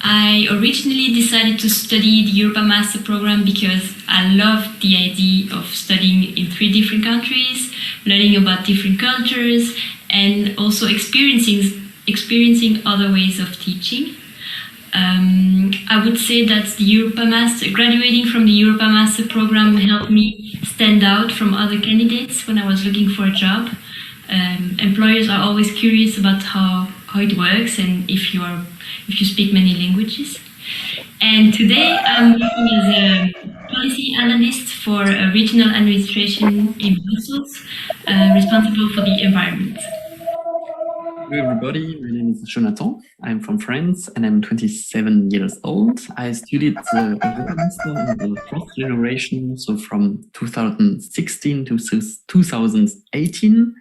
[SPEAKER 16] I originally decided to study the Europa Master Program because I loved the idea of studying in 3 different countries, learning about different cultures, and also experiencing other ways of teaching. I would say that graduating from the Europa Master Program helped me stand out from other candidates when I was looking for a job. Employers are always curious about how it works and if you speak many languages. And today I'm working as a policy analyst for a regional administration in Brussels, responsible for the environment.
[SPEAKER 17] Hello everybody, my name is Jonathan. I'm from France and I'm 27 years old. I studied the Europa Master in the 4th generation, so from 2016 to 2018.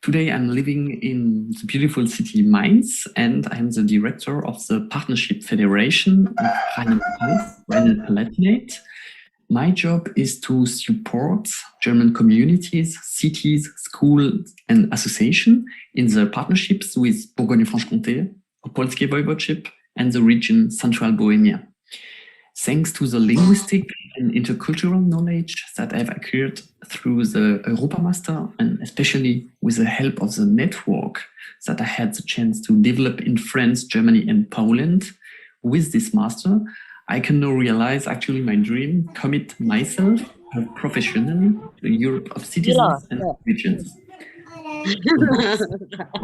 [SPEAKER 17] Today I'm living in the beautiful city Mainz and I'm the director of the Partnership Federation of Rheinland-Palatinate. My job is to support German communities, cities, schools, and associations in the partnerships with Bourgogne-Franche-Comté, Opolskie Voivodeship, and the region Central Bohemia. Thanks to the linguistic and intercultural knowledge that I've acquired through the Europa Master, and especially with the help of the network that I had the chance to develop in France, Germany, and Poland, with this master, I can now realize actually my dream, commit myself professionally to Europe of citizens and regions.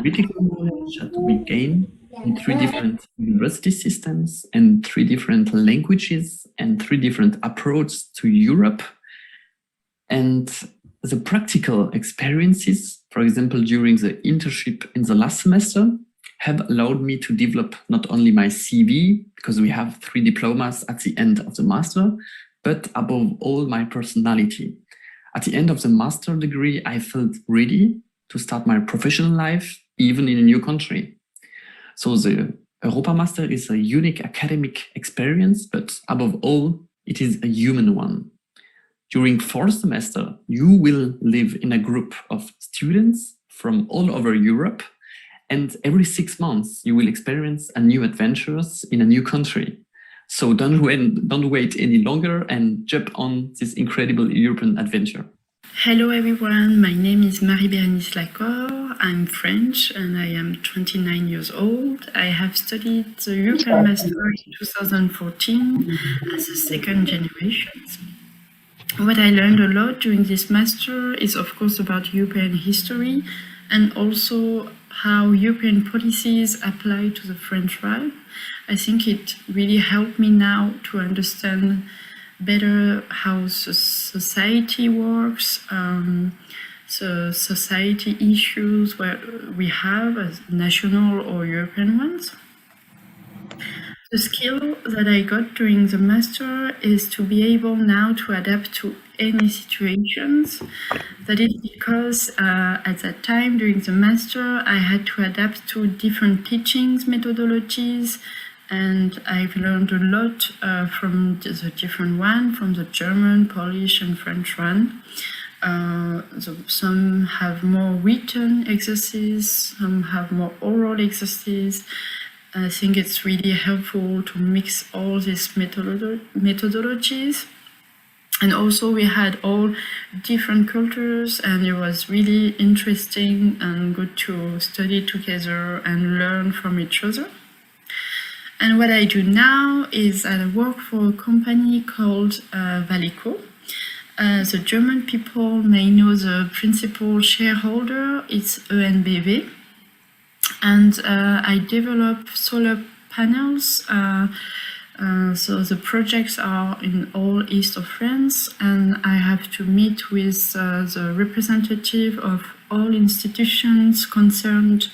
[SPEAKER 17] Critical knowledge that we gain in 3 different university systems and 3 different languages and 3 different approaches to Europe. And the practical experiences, for example, during the internship in the last semester, have allowed me to develop not only my CV, because we have 3 diplomas at the end of the master, but above all my personality. At the end of the master degree, I felt ready to start my professional life, even in a new country. So the Europa Master is a unique academic experience, but above all, it is a human one. During 4th semester, you will live in a group of students from all over Europe, and every 6 months, you will experience a new adventures in a new country. So don't wait any longer and jump on this incredible European adventure.
[SPEAKER 18] Hello everyone, my name is Marie-Bérénice Lacor. I'm French and I am 29 years old. I have studied the European Master in 2014 as a 2nd generation. What I learned a lot during this master is of course about European history and also how European policies apply to the French right. I think it really helped me now to understand better how society works, the society issues where we have as national or European ones. The skill that I got during the master is to be able now to adapt to any situations. That is because at that time during the master, I had to adapt to different teachings methodologies, and I've learned a lot from the different one, from the German, Polish, and French one. Some have more written exercises, some have more oral exercises. I think it's really helpful to mix all these methodologies. And also we had all different cultures, and it was really interesting and good to study together and learn from each other. And what I do now is I work for a company called Valico. The German people may know the principal shareholder, it's ENBW. And I develop solar panels. So the projects are in all east of France, and I have to meet with the representative of all institutions concerned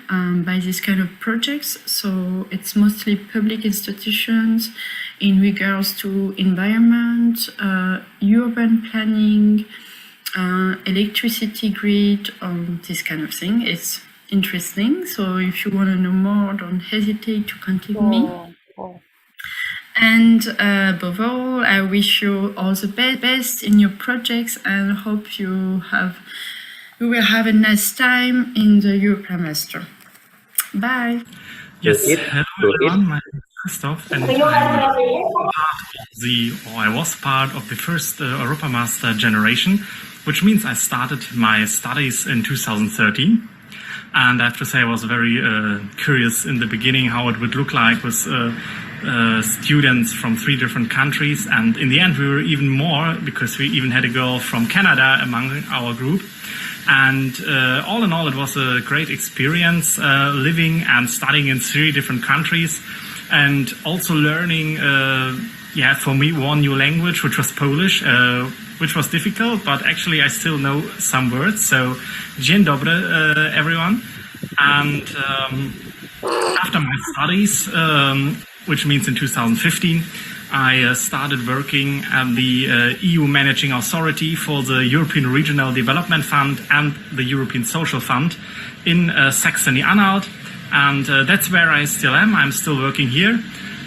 [SPEAKER 18] by this kind of projects. So it's mostly public institutions in regards to environment, urban planning, electricity grid, this kind of thing. It's interesting. So if you want to know more, don't hesitate to contact me. And above all, I wish you all the best in your projects, and hope you will have a nice time in the European Master. Bye.
[SPEAKER 12] Yes, hello everyone. My name is Christoph, and I was part of the first Europa Master generation, which means I started my studies in 2013. And I have to say I was very curious in the beginning how it would look like with students from 3 different countries. And in the end, we were even more, because we even had a girl from Canada among our group. And all in all, it was a great experience living and studying in 3 different countries, and also learning, for me, one new language, which was Polish, which was difficult, but actually I still know some words. So, dzień dobry, everyone. And after my studies, which means in 2015, I started working at the EU Managing Authority for the European Regional Development Fund and the European Social Fund in Saxony-Anhalt. And that's where I still am. I'm still working here.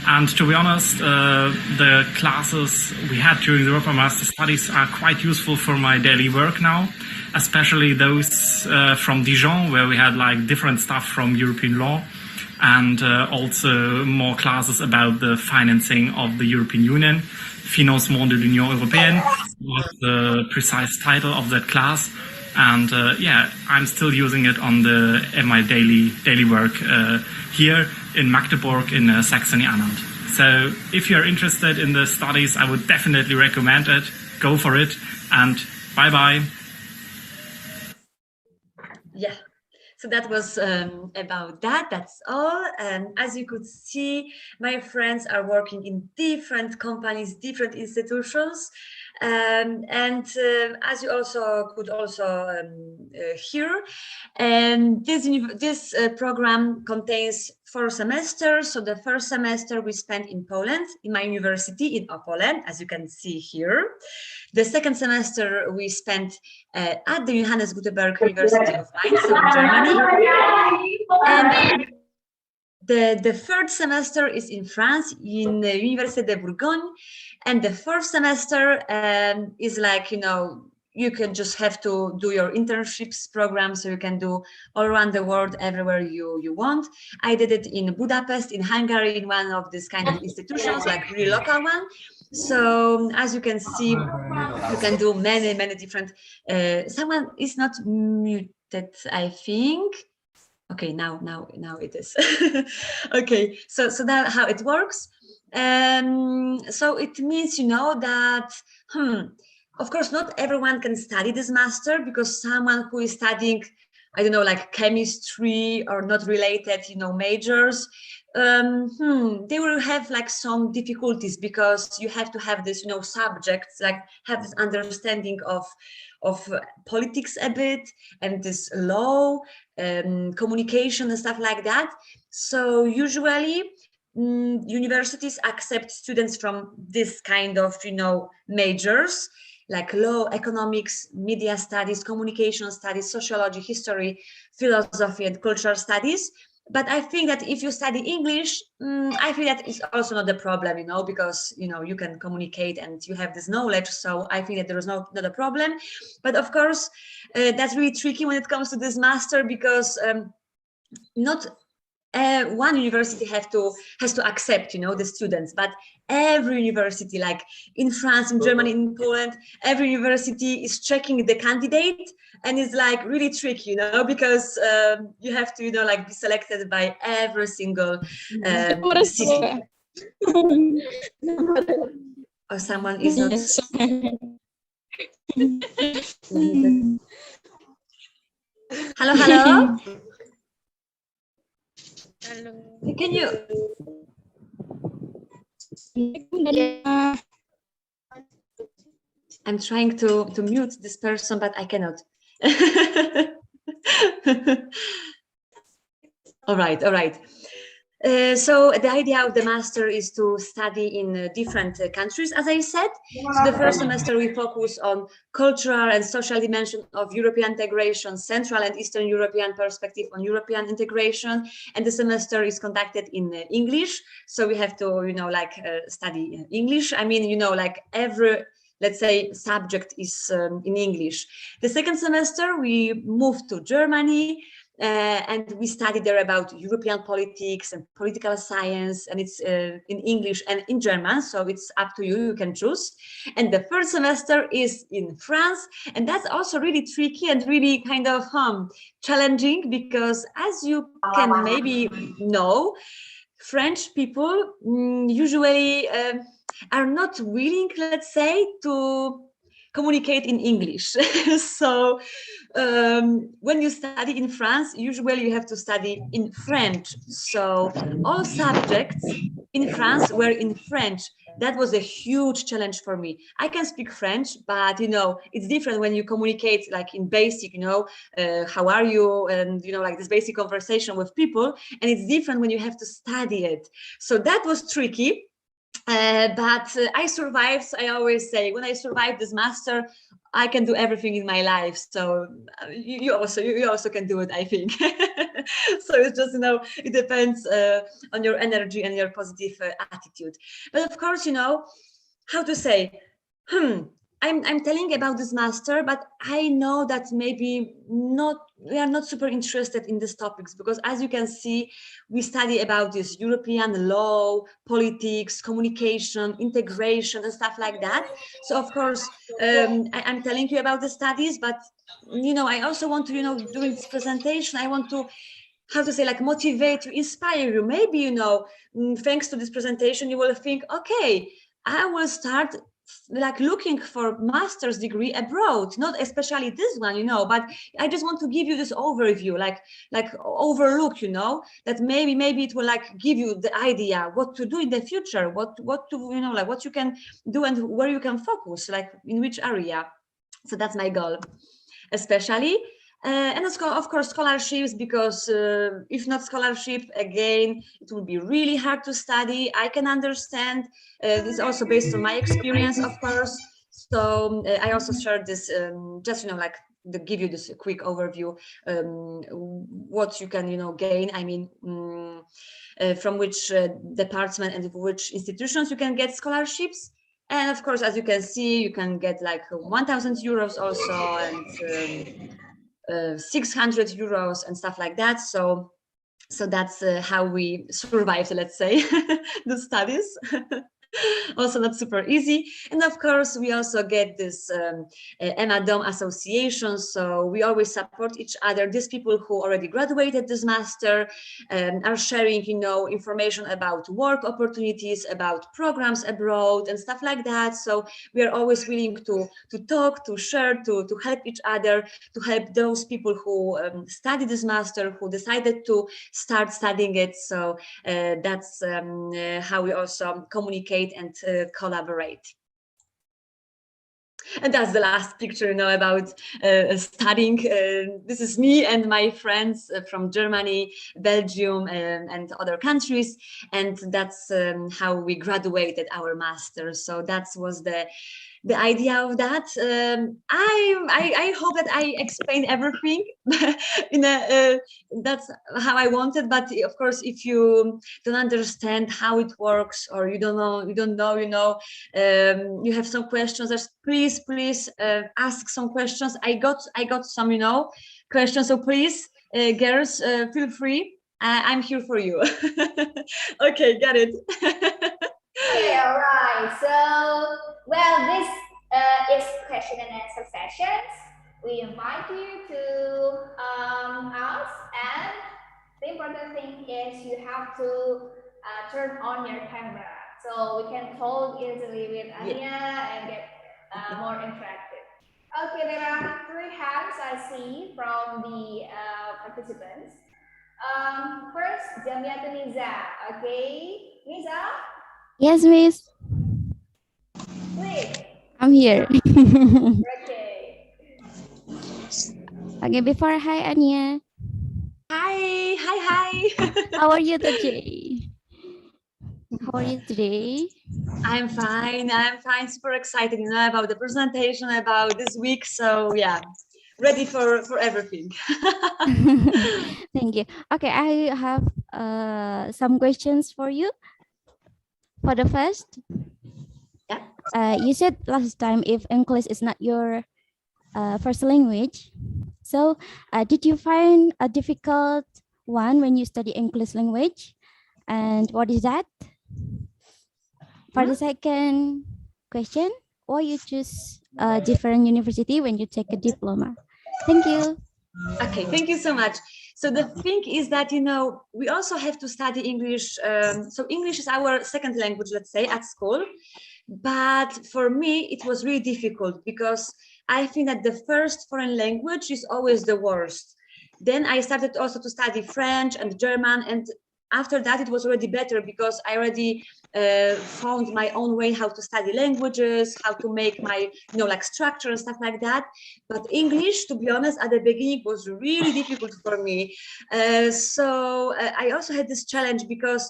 [SPEAKER 12] And to be honest, the classes we had during the Europa Master Studies are quite useful for my daily work now, especially those from Dijon, where we had like different stuff from European law, and also more classes about the financing of the European Union. Financement de l'Union Européenne was the precise title of that class. And I'm still using it in my daily work here in Magdeburg in Saxony-Anhalt. So if you're interested in the studies, I would definitely recommend it. Go for it, and bye-bye.
[SPEAKER 7] Yeah. So that was about that. That's all. And as you could see, my friends are working in different companies, different institutions. As you could hear, this program contains 4 semesters. So the first semester we spent in Poland, in my university in Opole, as you can see here. The second semester we spent at the Johannes Gutenberg University of Mainz, so in Germany. And the third semester is in France, in the Université de Bourgogne. And the fourth semester is like, you can just have to do your internships program, so you can do all around the world, everywhere you want. I did it in Budapest, in Hungary, in one of these kind of institutions, like really local one. So as you can see, you can do many different. Someone is not muted, I think. Okay, now it is. Okay, so that's how it works. So it means, that, of course, not everyone can study this master, because someone who is studying, I don't know, like chemistry or not related, majors, they will have like some difficulties, because you have to have this, subjects, like have this understanding of politics a bit, and this law, communication and stuff like that. So usually universities accept students from this kind of, majors, like law, economics, media studies, communication studies, sociology, history, philosophy, and cultural studies. But I think that if you study English, I feel that it's also not a problem, because, you can communicate and you have this knowledge. So I think that there is not a problem. But of course, that's really tricky when it comes to this master, because not one university has to accept, you know, the students, but every university, like in France, in Germany, in Poland, every university is checking the candidate, and it's like really tricky, you know, because you have to, you know, like be selected by every single city. Or someone is not. Hello, hello. Hello. Can you? I'm trying to mute this person, but I cannot. All right, all right. So the idea of the master is to study in different countries, as I said. So the first semester we focus on cultural and social dimension of European integration, Central and Eastern European perspective on European integration, and the semester is conducted in English. So we have to, you know, like study English. I mean, you know, like every, let's say, subject is in English. The second semester we moved to Germany. And we study there about European politics and political science, and it's in English and in German, so it's up to you, you can choose. And the third semester is in France, and that's also really tricky and really kind of challenging, because as you can maybe know, French people usually are not willing, let's say, to communicate in English. So when you study in France, usually you have to study in French. So all subjects in France were in French. That was a huge challenge for me. I can speak French, but you know, it's different when you communicate like in basic, you know, how are you? And you know, like this basic conversation with people. And it's different when you have to study it. So that was tricky. But I survived. I always say, when I survived this master, I can do everything in my life. So you also can do it, I think. So it's just, you know, it depends on your energy and your positive attitude. But of course, you know, how to say, I'm telling about this master, but I know that maybe we are not super interested in these topics, because as you can see, we study about this European law, politics, communication, integration, and stuff like that. So of course, I'm telling you about the studies, but you know, I also want to, you know, during this presentation, I want to, how to say, like motivate you, inspire you. Maybe, you know, thanks to this presentation, you will think, okay, I will start like looking for master's degree abroad, not especially this one, you know, but I just want to give you this overview, like overlook, you know, that maybe it will like give you the idea what to do in the future, what to, you know, like what you can do and where you can focus, like in which area. So that's my goal, especially. And of course, scholarships, because if not scholarship, again, it will be really hard to study. I can understand. This is also based on my experience, of course. So I also shared this, just, you know, like to give you this quick overview, what you can, you know, gain. I mean, from which department and which institutions you can get scholarships. And of course, as you can see, you can get like 1,000 euros also, and 600 euros and stuff like that. So that's how we survived, let's say, the studies. Also not super easy. And of course, we also get this Emma Dom association. So we always support each other. These people who already graduated this master are sharing, you know, information about work opportunities, about programs abroad and stuff like that. So we are always willing to talk, to share, to help each other, to help those people who study this master, who decided to start studying it. So that's how we also communicate and collaborate. And that's the last picture, you know, about studying. This is me and my friends from Germany, Belgium, and other countries. And that's how we graduated our master. So that was the idea of that. I hope that I explained everything in a, that's how I wanted. But of course, if you don't understand how it works, or you don't know, you know, you have some questions, please ask some questions. I got some, you know, questions. So please, girls, feel free, I'm here for you. Okay, got it.
[SPEAKER 5] Okay, all right. So, well, this is question and answer sessions. We invite you to ask, and the important thing is you have to turn on your camera so we can talk easily with Anya and get more interactive. Okay, there are 3 hands I see from the participants. First, Jamiatu Niza. Okay, Niza,
[SPEAKER 19] Yes, Miss.
[SPEAKER 5] please.
[SPEAKER 19] I'm here.
[SPEAKER 5] Okay.
[SPEAKER 19] Okay, before hi Anya.
[SPEAKER 7] Hi.
[SPEAKER 19] How are you today? How are you today?
[SPEAKER 7] I'm fine. Super excited, about the presentation about this week. So yeah, ready for everything.
[SPEAKER 19] Thank you. Okay, I have some questions for you. For the first, you said last time if English is not your first language, so did you find a difficult one when you study English language? And what is that? For the second question, why you choose a different university when you take a diploma? Thank you.
[SPEAKER 7] Okay, thank you so much. So the thing is that, we also have to study English. So English is our second language, let's say, at school. But for me, it was really difficult because I think that the first foreign language is always the worst. Then I started also to study French and German, and after that it was already better because I already found my own way how to study languages, how to make my like structure and stuff like that. But English, to be honest, at the beginning was really difficult for me. So I also had this challenge because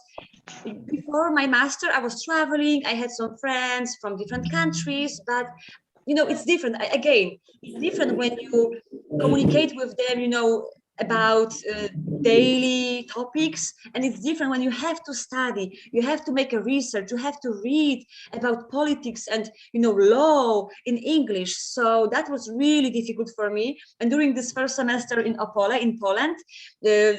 [SPEAKER 7] before my master I was traveling, I had some friends from different countries, but it's different. Again, it's different when you communicate with them, about daily topics, and it's different when you have to study, you have to make a research, you have to read about politics and law in English. So that was really difficult for me. And during this first semester in Opole in Poland,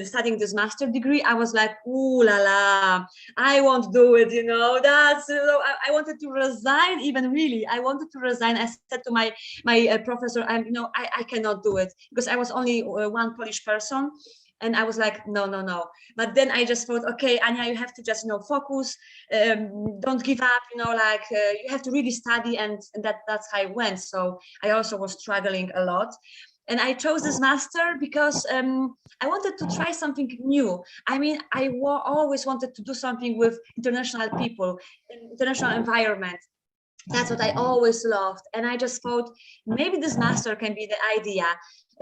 [SPEAKER 7] studying this master degree, I was like, ooh la la, I won't do it. That's I wanted to resign. Even really, I wanted to resign. I said to my professor, I cannot do it because I was only one Polish person, and I was like, no. But then I just thought, okay, Anya, you have to just focus, don't give up, you have to really study, and that's how I went. So I also was struggling a lot, and I chose this master because I wanted to try something new. I mean, I always wanted to do something with international people, international environment. That's what I always loved, and I just thought maybe this master can be the idea.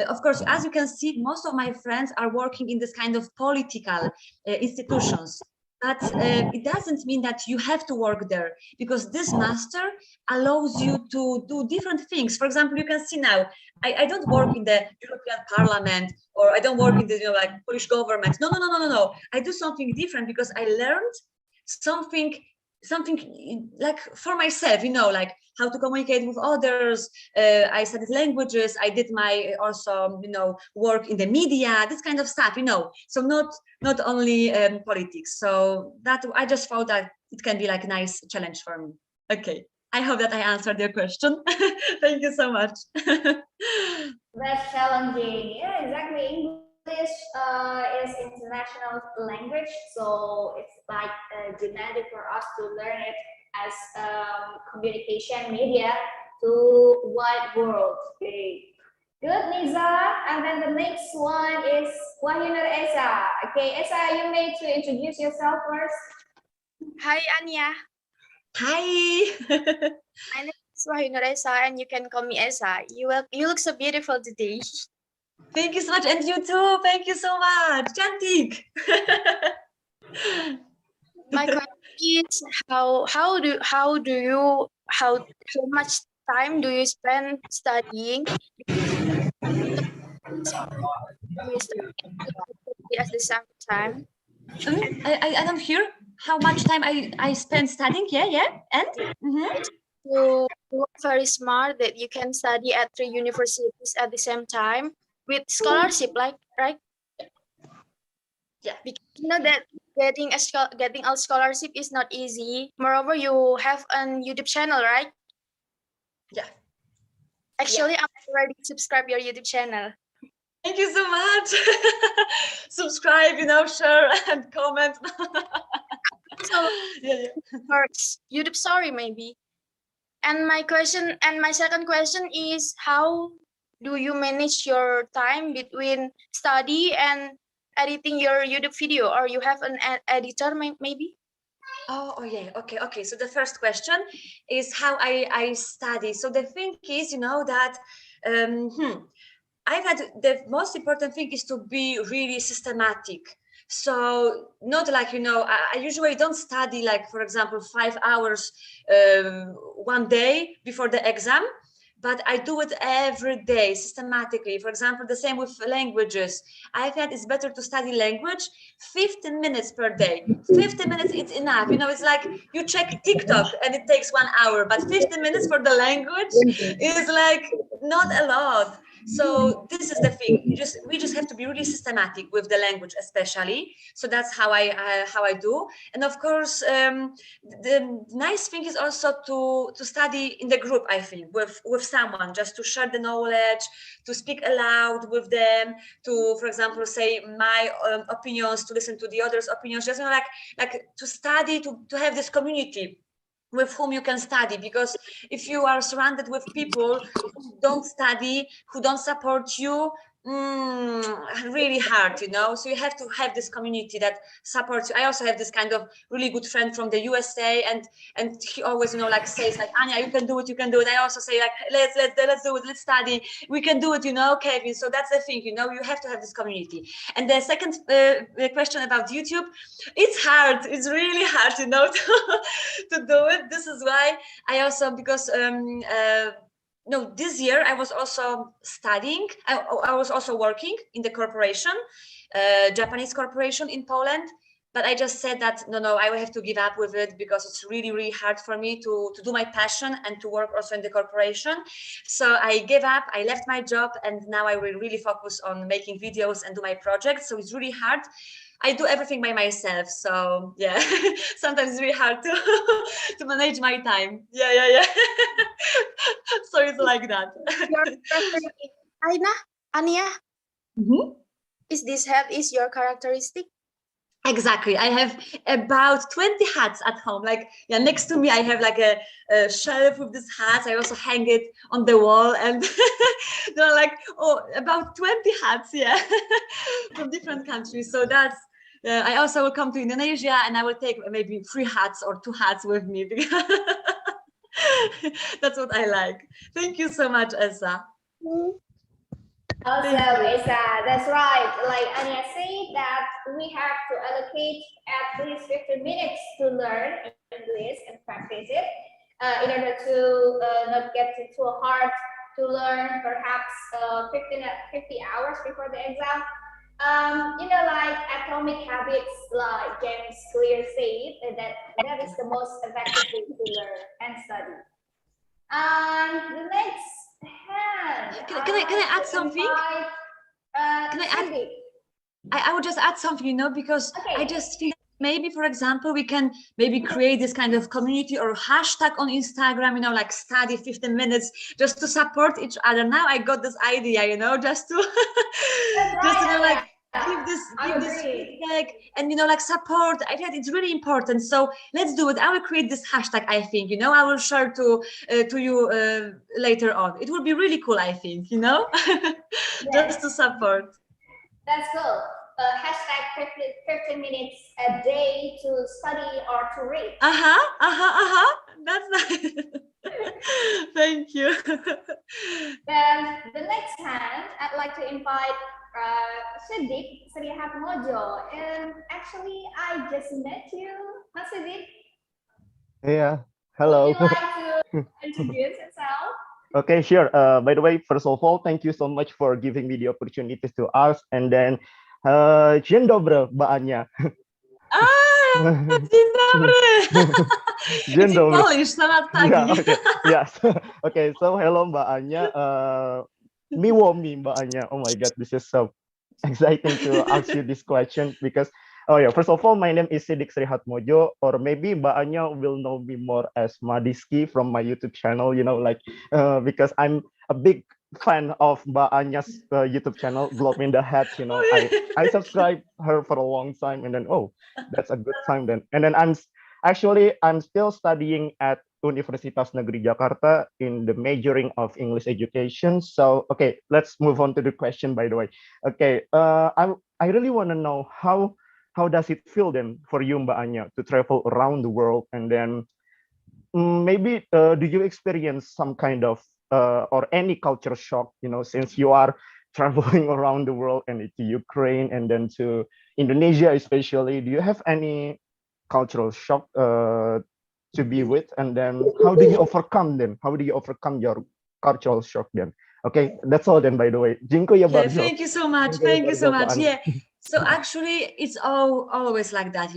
[SPEAKER 7] Of course, as you can see, most of my friends are working in this kind of political institutions, but it doesn't mean that you have to work there, because this master allows you to do different things. For example, you can see now, I don't work in the European Parliament, or I don't work in the like Polish government. No. I do something different because I learned something like for myself, like how to communicate with others. I studied languages. I did my also work in the media, this kind of stuff, so not only politics. So that I just thought that it can be like a nice challenge for me. Okay, I hope that I answered your question. Thank you so much.
[SPEAKER 5] That's challenging. Yeah, exactly. English is international language, so it's like demanded for us to learn it as communication media to wide world. Okay, good, Niza. And then the next one is Wahyunur Esa. Okay, Esa, you may to introduce yourself first.
[SPEAKER 20] Hi, Anya.
[SPEAKER 7] Hi.
[SPEAKER 20] My name is Wahyunur Esa, and you can call me Esa. You look so beautiful today.
[SPEAKER 7] Thank you so much, and you too. Thank you so much. Cantik.
[SPEAKER 20] My question is how much time do you spend studying? We study at the same time.
[SPEAKER 7] I don't hear how much time I spend studying. Yeah, and
[SPEAKER 20] You are very smart that you can study at 3 universities at the same time with scholarship, right? Yeah, because you know that getting a scholarship is not easy. Moreover, you have an YouTube channel, right?
[SPEAKER 7] Yeah.
[SPEAKER 20] Actually, I'm already subscribe your YouTube channel.
[SPEAKER 7] Thank you so much. Subscribe, share and comment.
[SPEAKER 20] So, or YouTube story maybe. And my second question is, how do you manage your time between study and editing your YouTube video, or you have an editor maybe?
[SPEAKER 7] Oh yeah, okay. So the first question is how I study. So the thing is, that I've had the most important thing is to be really systematic. So not like, I usually don't study like, for example, 5 hours one day before the exam, but I do it every day systematically. For example, the same with languages. I find it's better to study language 15 minutes per day. 15 minutes, it's enough. It's like you check TikTok and it takes 1 hour, but 15 minutes for the language is like not a lot. So this is the thing. We just have to be really systematic with the language, especially. So that's how I do. And of course, the nice thing is also to study in the group. I think with someone, just to share the knowledge, to speak aloud with them, to, for example, say my opinions, to listen to the others' opinions. Just like to study, to have this community with whom you can study, because if you are surrounded with people who don't study, who don't support you, really hard, so you have to have this community that supports you. I also have this kind of really good friend from the USA, and he always like says like, Anya, you can do it. I also say like, let's do it, let's study, we can do it, Kevin. So that's the thing, you have to have this community. And the second question about YouTube, it's hard, it's really hard, to do it. This is why I also, because no, this year I was also studying. I was also working in the corporation, Japanese corporation in Poland. But I just said that no, I will have to give up with it, because it's really, really hard for me to do my passion and to work also in the corporation. So I gave up, I left my job, and now I will really focus on making videos and do my projects. So it's really hard. I do everything by myself. So yeah, sometimes it's really hard to manage my time. Yeah. So it's like that.
[SPEAKER 20] Ania, is this hat is your characteristic?
[SPEAKER 7] Exactly. I have about 20 hats at home. Like, next to me, I have like a shelf with these hats. I also hang it on the wall, and like, about 20 hats, from different countries. So that's, I also will come to Indonesia, and I will take maybe 3 hats or 2 hats with me, because that's what I like. Thank you so much, Elsa.
[SPEAKER 5] Also, Esa, that's right. Like Anya said, that we have to allocate at least 15 minutes to learn English and practice it in order to not get it too hard to learn, perhaps 50 hours before the exam. Like Atomic Habits, like James Clear said, that is the most effective way to learn and study. And the next hand.
[SPEAKER 7] Can I add something? I would just add something, because I just think maybe, for example, we can maybe create this kind of community or hashtag on Instagram, like study 15 minutes, just to support each other. Now I got this idea, just to like give this feedback and like support. I think it's really important. So let's do it. I will create this hashtag. I think I will share to you later on. It will be really cool. I think just to support.
[SPEAKER 5] That's cool. Hashtag 15 minutes a day to study or to read.
[SPEAKER 7] That's nice. Thank you.
[SPEAKER 5] Then the next hand, I'd like to invite Sidik Srihatmojo. And actually, I just met you, Mas Sidik.
[SPEAKER 21] Yeah, hello.
[SPEAKER 5] Would you like to introduce yourself?
[SPEAKER 21] Okay, sure. By the way, first of all, thank you so much for giving me the opportunities to ask. And then, dzień dobry, Mbak Ania.
[SPEAKER 7] Dzień dobry.
[SPEAKER 21] Dzień dobry.
[SPEAKER 7] Polish, selamat pagi.
[SPEAKER 21] Yeah, okay. Yes. Okay, so hello, Mbak Anya. Miło mi, Mbak Anya. Oh my God, this is so exciting to ask you this question because, oh yeah, first of all, my name is Sidik Srihatmojo, or maybe Mbak Anya will know me more as Madiski from my YouTube channel, because I'm a big fan of Mbak Anya's YouTube channel, Globe in the Hat. I subscribed her for a long time, and then, oh, that's a good time then. And then I'm still studying at Universitas Negeri Jakarta in the majoring of English education. So, okay, let's move on to the question, by the way. Okay, I really want to know how does it feel then for you, Mbak Anya, to travel around the world, and then maybe do you experience some kind of or any culture shock, since you are traveling around the world and to Ukraine and then to Indonesia especially? Do you have any cultural shock to be with, and then how do you overcome them? How do you overcome your cultural shock then? Okay, that's all then, by the way. Dziękuję
[SPEAKER 7] Yeah,
[SPEAKER 21] bardzo.
[SPEAKER 7] thank you so much. Thank you so much. Yeah. So actually, it's always like that,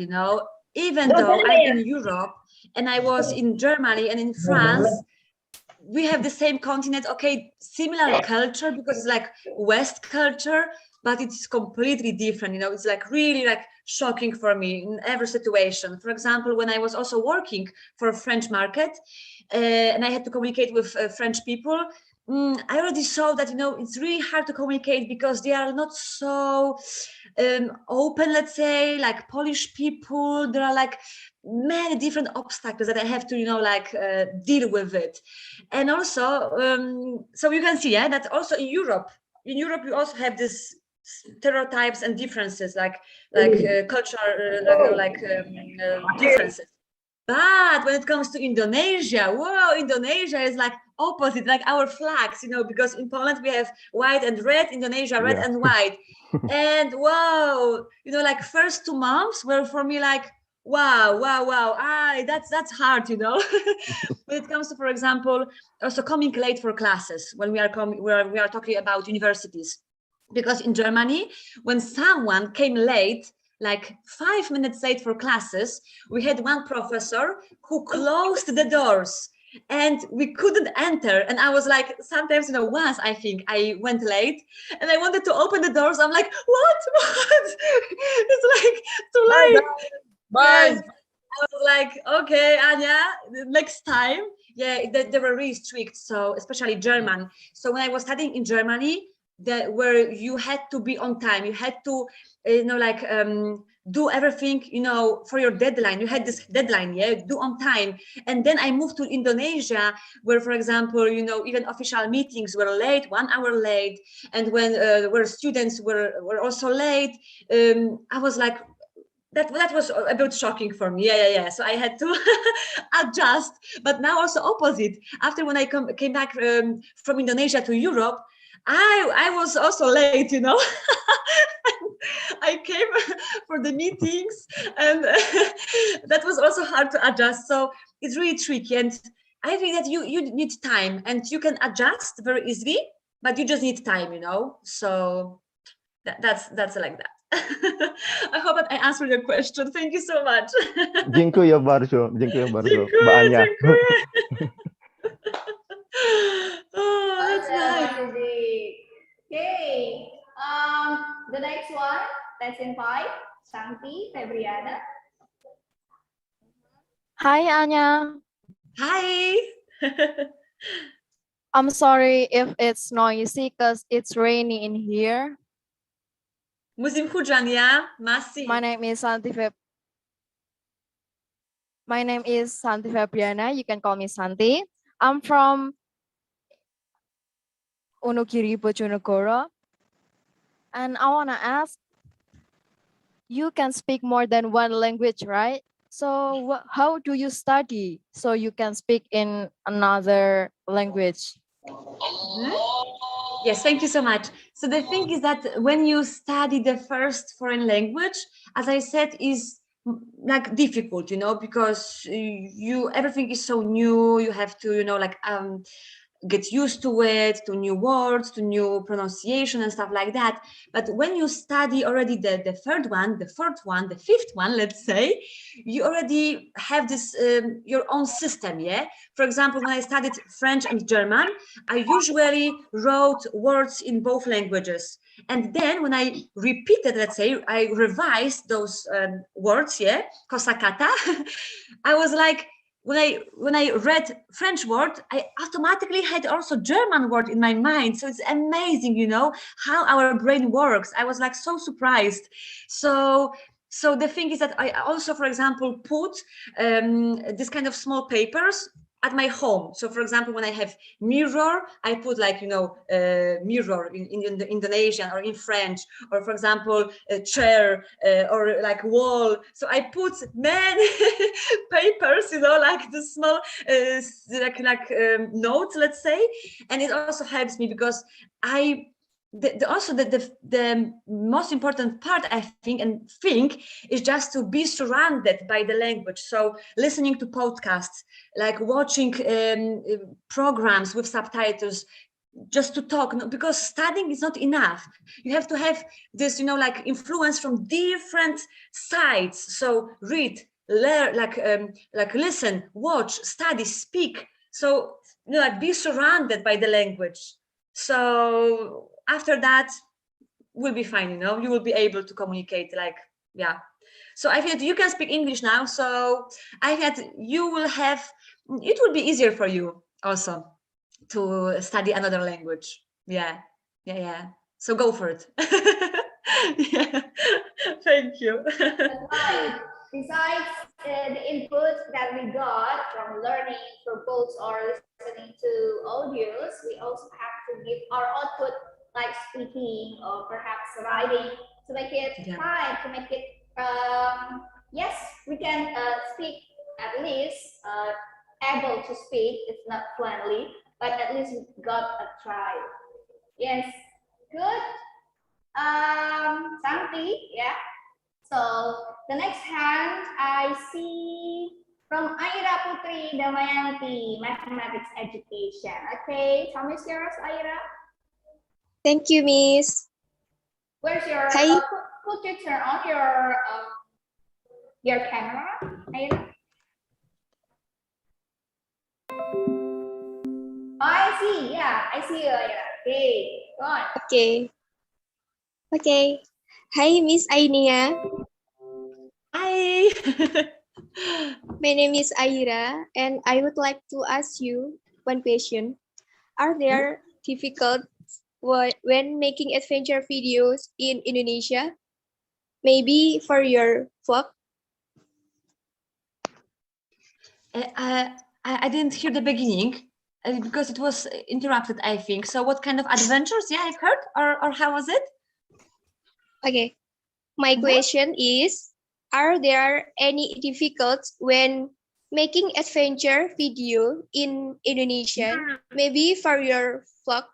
[SPEAKER 7] Even though I'm in Europe and I was in Germany and in France, we have the same continent, okay, similar culture because it's like West culture, but it's completely different, It's like really like shocking for me in every situation. For example, when I was also working for a French market and I had to communicate with French people, I already saw that, it's really hard to communicate because they are not so open, let's say, like Polish people. There are like many different obstacles that I have to, deal with it. And also, so you can see, that also in Europe we also have this stereotypes and differences, like cultural, differences. But when it comes to Indonesia, whoa, Indonesia is like opposite, like our flags, because in Poland we have white and red, Indonesia red and white. And wow, like first 2 months were for me like, wow, that's hard, When it comes to, for example, also coming late for classes when we are talking about universities. Because in Germany, when someone came late, like 5 minutes late for classes, we had one professor who closed the doors and we couldn't enter. And I was like, sometimes, once I think I went late and I wanted to open the doors. I'm like, what? It's like too late. Bye. Yes. I was like, okay, Anya, next time. Yeah, they were really strict. So especially German. So when I was studying in Germany, where you had to be on time, you had to do everything for your deadline. You had this deadline, do on time. And then I moved to Indonesia, where, for example, even official meetings were late, 1 hour late. And when where students were also late, I was like, that was a bit shocking for me. Yeah. So I had to adjust. But now also opposite. After when I came back from Indonesia to Europe, I was also late, I came for the meetings, and that was also hard to adjust. So it's really tricky, and I think that you need time, and you can adjust very easily, but you just need time, So that's like that. I hope that I answered your question. Thank you so much.
[SPEAKER 21] Dziękuję bardzo, Mbak Anya.
[SPEAKER 7] Oh, that's nice.
[SPEAKER 5] Okay. The next one, let's invite Santi Febriana.
[SPEAKER 4] Hi, Anya.
[SPEAKER 7] Hi.
[SPEAKER 4] I'm sorry if it's noisy because it's rainy in here.
[SPEAKER 7] Musim hujan ya, masih.
[SPEAKER 4] My name is Santi Febriana. You can call me Santi. I'm from Wonogiri, Bojonegoro. And I want to ask, you can speak more than one language, right? So how do you study so you can speak in another language?
[SPEAKER 7] Yes, thank you so much. So the thing is that when you study the first foreign language, as I said, is like difficult, because everything is so new. You have to, get used to it, to new words, to new pronunciation and stuff like that. But when you study already the third one, the fourth one, the fifth one, let's say, you already have this your own system, yeah? For example, when I studied French and German, I usually wrote words in both languages. And then when I repeated, let's say, I revised those words, yeah, kosakata, I was like, when I read French word, I automatically had also German word in my mind. So it's amazing, you know, how our brain works. I was like so surprised. So the thing is that I also, for example, put this kind of small papers at my home. So for example, when I have mirror, I put like, you know, mirror in the Indonesian or in French, or for example, a chair or like wall. So I put many papers, you know, like the small notes, let's say. And it also helps me because the most important part, I think is just to be surrounded by the language. So listening to podcasts, like watching programs with subtitles, just to talk, because studying is not enough. You have to have this, you know, like influence from different sides. So read, learn, like listen, watch, study, speak. So, you know, like be surrounded by the language. So after that, we'll be fine, you know, you will be able to communicate, like, yeah. So I think you can speak English now. So I think you will have, it will be easier for you also to study another language. Yeah. So go for it. Yeah. Thank you.
[SPEAKER 5] Right. Besides the input that we got from learning for books or listening to audios, we also have to give our output, like speaking or perhaps writing, to make it fine, to make it, yes, we can speak, at least able to speak. It's not fluently, but at least we got a try. Yes, good. Santi, yeah. So the next hand I see from Aira Putri Damayanti, mathematics education. Okay, time is yours, Aira.
[SPEAKER 3] Thank you, Miss.
[SPEAKER 5] Where's your?
[SPEAKER 3] Hi.
[SPEAKER 5] Could you turn on your camera, Aira? Oh, I see. Yeah, I see you, Aira. Okay, go on.
[SPEAKER 3] Okay. Hi, Miss Ainia.
[SPEAKER 7] Hi.
[SPEAKER 3] My name is Aira, and I would like to ask you one question. Are there difficult when making adventure videos in Indonesia? Maybe for your vlog?
[SPEAKER 7] I didn't hear the beginning because it was interrupted, I think. So what kind of adventures? Yeah, I've heard, or how was it?
[SPEAKER 3] Okay. My question is, are there any difficulties when making adventure video in Indonesia? Maybe for your vlog?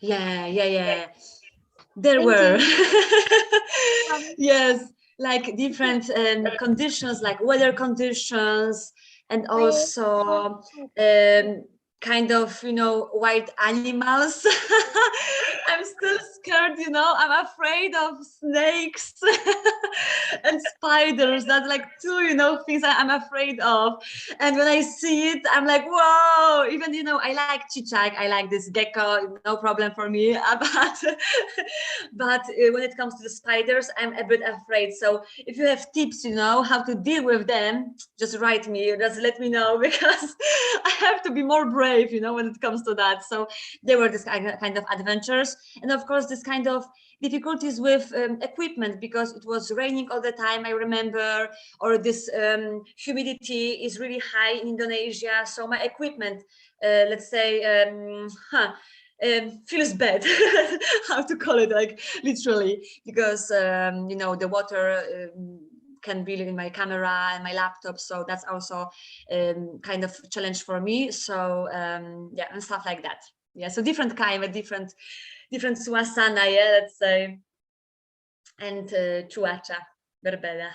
[SPEAKER 7] Yeah. There were. Yes, like different conditions, like weather conditions, and also kind of, you know, wild animals. I'm still scared, you know, I'm afraid of snakes and spiders. That's like two, you know, things I'm afraid of. And when I see it, I'm like, whoa, even, you know, I like chichak, I like this gecko, no problem for me. But when it comes to the spiders, I'm a bit afraid. So if you have tips, you know, how to deal with them, just write me, just let me know, because I have to be more brave, you know, when it comes to that. So there were this kind of adventures. And of course, this kind of difficulties with equipment, because it was raining all the time, I remember, or this humidity is really high in Indonesia. So my equipment, let's say, feels bad. How to call it, like literally, because you know, the water can be in my camera and my laptop, so that's also kind of challenge for me. So yeah, and stuff like that. Yeah, so different kind of different suasana, yeah, let's say, and cuaca berbeda.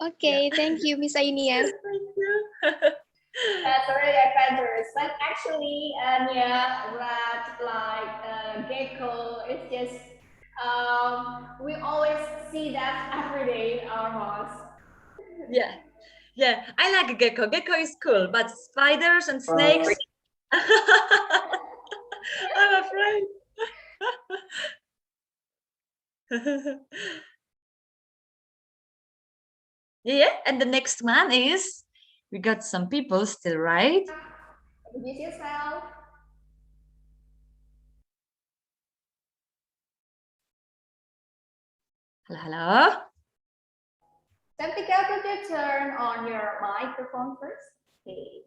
[SPEAKER 3] Okay, thank you, Miss Ainia.
[SPEAKER 5] Thank you. That's already adventurous. see Anya rat like gecko. It's just we always see that every day in our house.
[SPEAKER 7] Yeah, yeah. I like gecko. Gecko is cool, but spiders and snakes, I'm afraid. Yeah, and the next one is, we got some people still, right?
[SPEAKER 5] Introduce yourself.
[SPEAKER 7] Hello, hello.
[SPEAKER 5] Samtika, could you turn on your microphone first? Okay.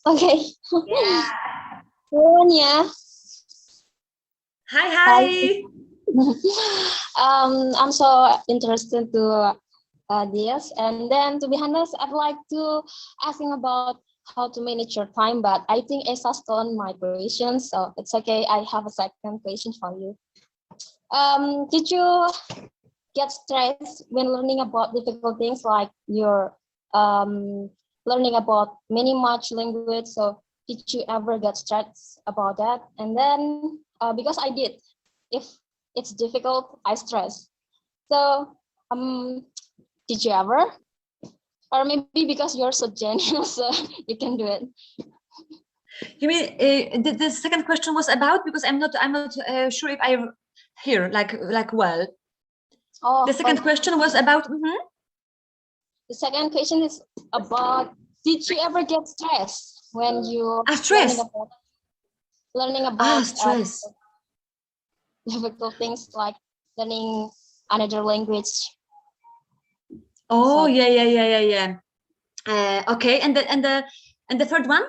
[SPEAKER 2] Okay.
[SPEAKER 5] Yeah.
[SPEAKER 2] Semuanya.
[SPEAKER 7] Hi.
[SPEAKER 2] I'm so interested to this, and then to be honest, I'd like to asking about how to manage your time, but I think Esa stole my question, so it's okay. I have a second question for you. Did you get stressed when learning about difficult things like your learning about many much language? So did you ever get stressed about that? And then because I did, if it's difficult, I stress. So did you ever? Or maybe because you're so genius, so you can do it.
[SPEAKER 7] You mean the second question was about, because I'm not sure if I hear like well.
[SPEAKER 2] Oh,
[SPEAKER 7] the second question was about.
[SPEAKER 2] The second question is about, did you ever get stressed when you
[SPEAKER 7] stress.
[SPEAKER 2] learning about
[SPEAKER 7] stress.
[SPEAKER 2] difficult things like learning another language?
[SPEAKER 7] Oh, so, yeah. Okay, and the third one?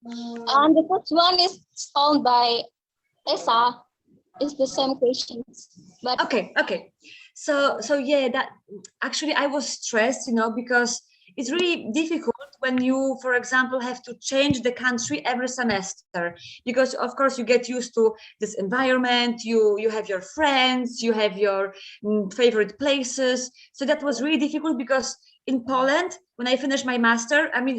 [SPEAKER 2] And the first one is found by Esa. It's the same questions. But
[SPEAKER 7] okay. So yeah, that actually I was stressed, because it's really difficult when you, for example, have to change the country every semester, because of course you get used to this environment, you have your friends, you have your favorite places. So that was really difficult, because in Poland, when I finished my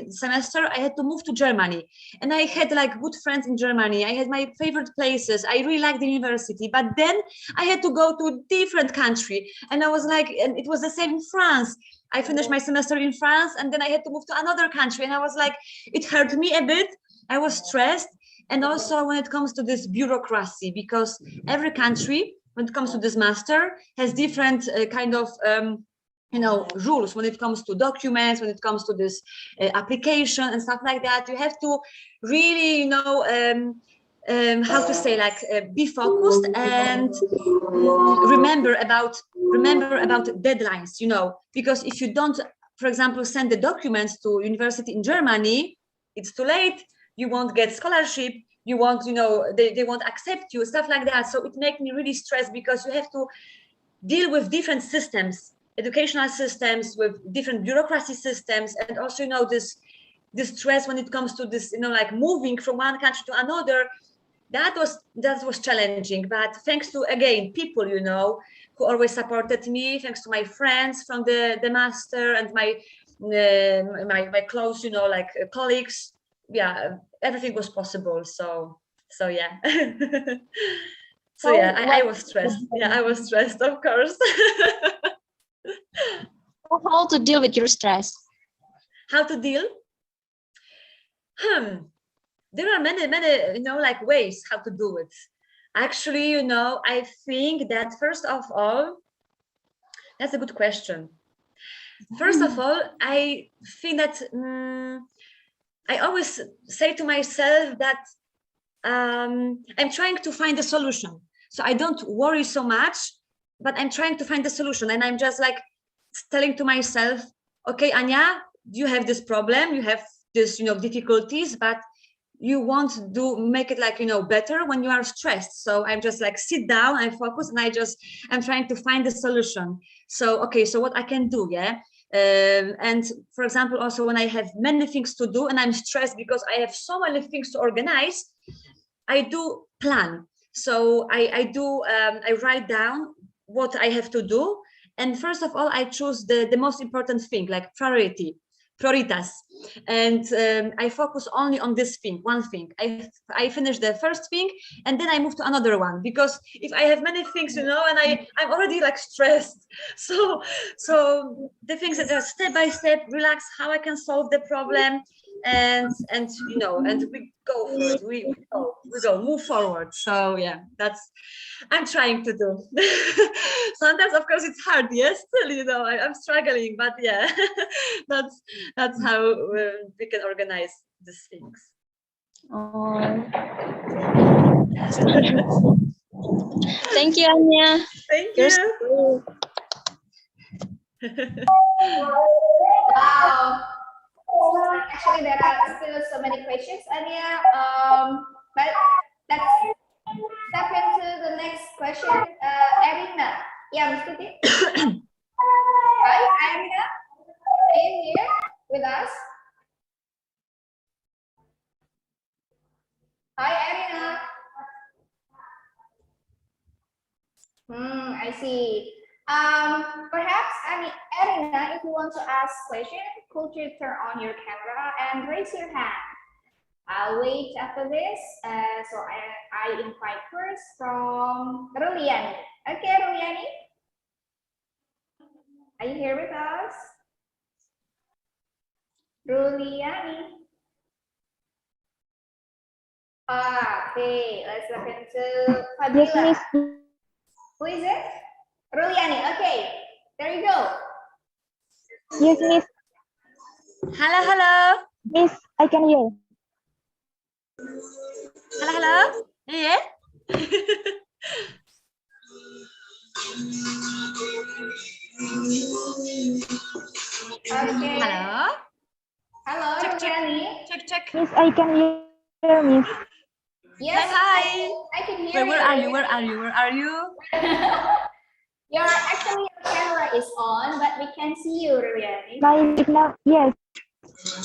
[SPEAKER 7] semester, I had to move to Germany, and I had like good friends in Germany. I had my favorite places. I really liked the university, but then I had to go to a different country, and I was like, and it was the same in France. I finished my semester in France, and then I had to move to another country, and I was like, it hurt me a bit. I was stressed. And also when it comes to this bureaucracy, because every country, when it comes to this master, has different kind of rules when it comes to documents, when it comes to this application and stuff like that. You have to really, how to say, be focused and remember about deadlines, because if you don't, for example, send the documents to university in Germany, it's too late. You won't get scholarship. You won't, they won't accept you, stuff like that. So it makes me really stressed, because you have to deal with different systems, educational systems, with different bureaucracy systems, and also this stress when it comes to this, moving from one country to another. That was challenging, but thanks to, again, people who always supported me, thanks to my friends from the master and my close colleagues, yeah, everything was possible. So yeah. So yeah, I was stressed. Yeah, I was stressed, of course.
[SPEAKER 2] How to deal with your stress?
[SPEAKER 7] How to deal? There are many ways how to do it. Actually, I think that first of all, that's a good question. First of all, I think that I always say to myself that I'm trying to find a solution. So I don't worry so much, but I'm trying to find a solution. And I'm just telling to myself, okay, Anya, you have this problem, you have this, difficulties, but you want to make it better when you are stressed. So I'm just sit down and focus, and I'm trying to find a solution. So, okay, so what I can do, yeah? And for example, also when I have many things to do and I'm stressed because I have so many things to organize, I do plan. So I write down what I have to do. And first of all, I choose the most important thing, like priority. prioritas, and I focus only on this thing, one thing. I finish the first thing, and then I move to another one, because if I have many things, and I'm already like stressed. So the things that are step by step, relax, how I can solve the problem, and we go for it. We go move forward. So yeah, that's I'm trying to do. Sometimes, of course, it's hard. Yes, still, I'm struggling, but yeah, that's how we can organize these things.
[SPEAKER 2] Thank you, Anya.
[SPEAKER 7] Thank you.
[SPEAKER 5] Wow. Actually, there are still so many questions, Anya. But let's step into the next question. Erina. Yeah, Mr. T. Hi, Erina. Are you here with us? Hi, Erina. I see. Perhaps, Erina, if you want to ask question, could you turn on your camera and raise your hand? I'll wait after this. So I invite first from Ruliani. Okay, Ruliani. Are you here with us? Ruliani. Okay, let's look into Fadila. Who is it? Ruliani. Okay, there you go.
[SPEAKER 8] Yes, Miss.
[SPEAKER 7] Hello.
[SPEAKER 8] Miss, I can hear.
[SPEAKER 7] Hello. Yeah.
[SPEAKER 5] Okay. Hello, Ruliani.
[SPEAKER 7] Check.
[SPEAKER 8] Miss, I can hear, Miss.
[SPEAKER 5] Yes.
[SPEAKER 7] Hi.
[SPEAKER 5] I can hear you.
[SPEAKER 7] Where are you?
[SPEAKER 5] Actually, your camera is on, but we can see you, Ruliani.
[SPEAKER 8] My signal, yes.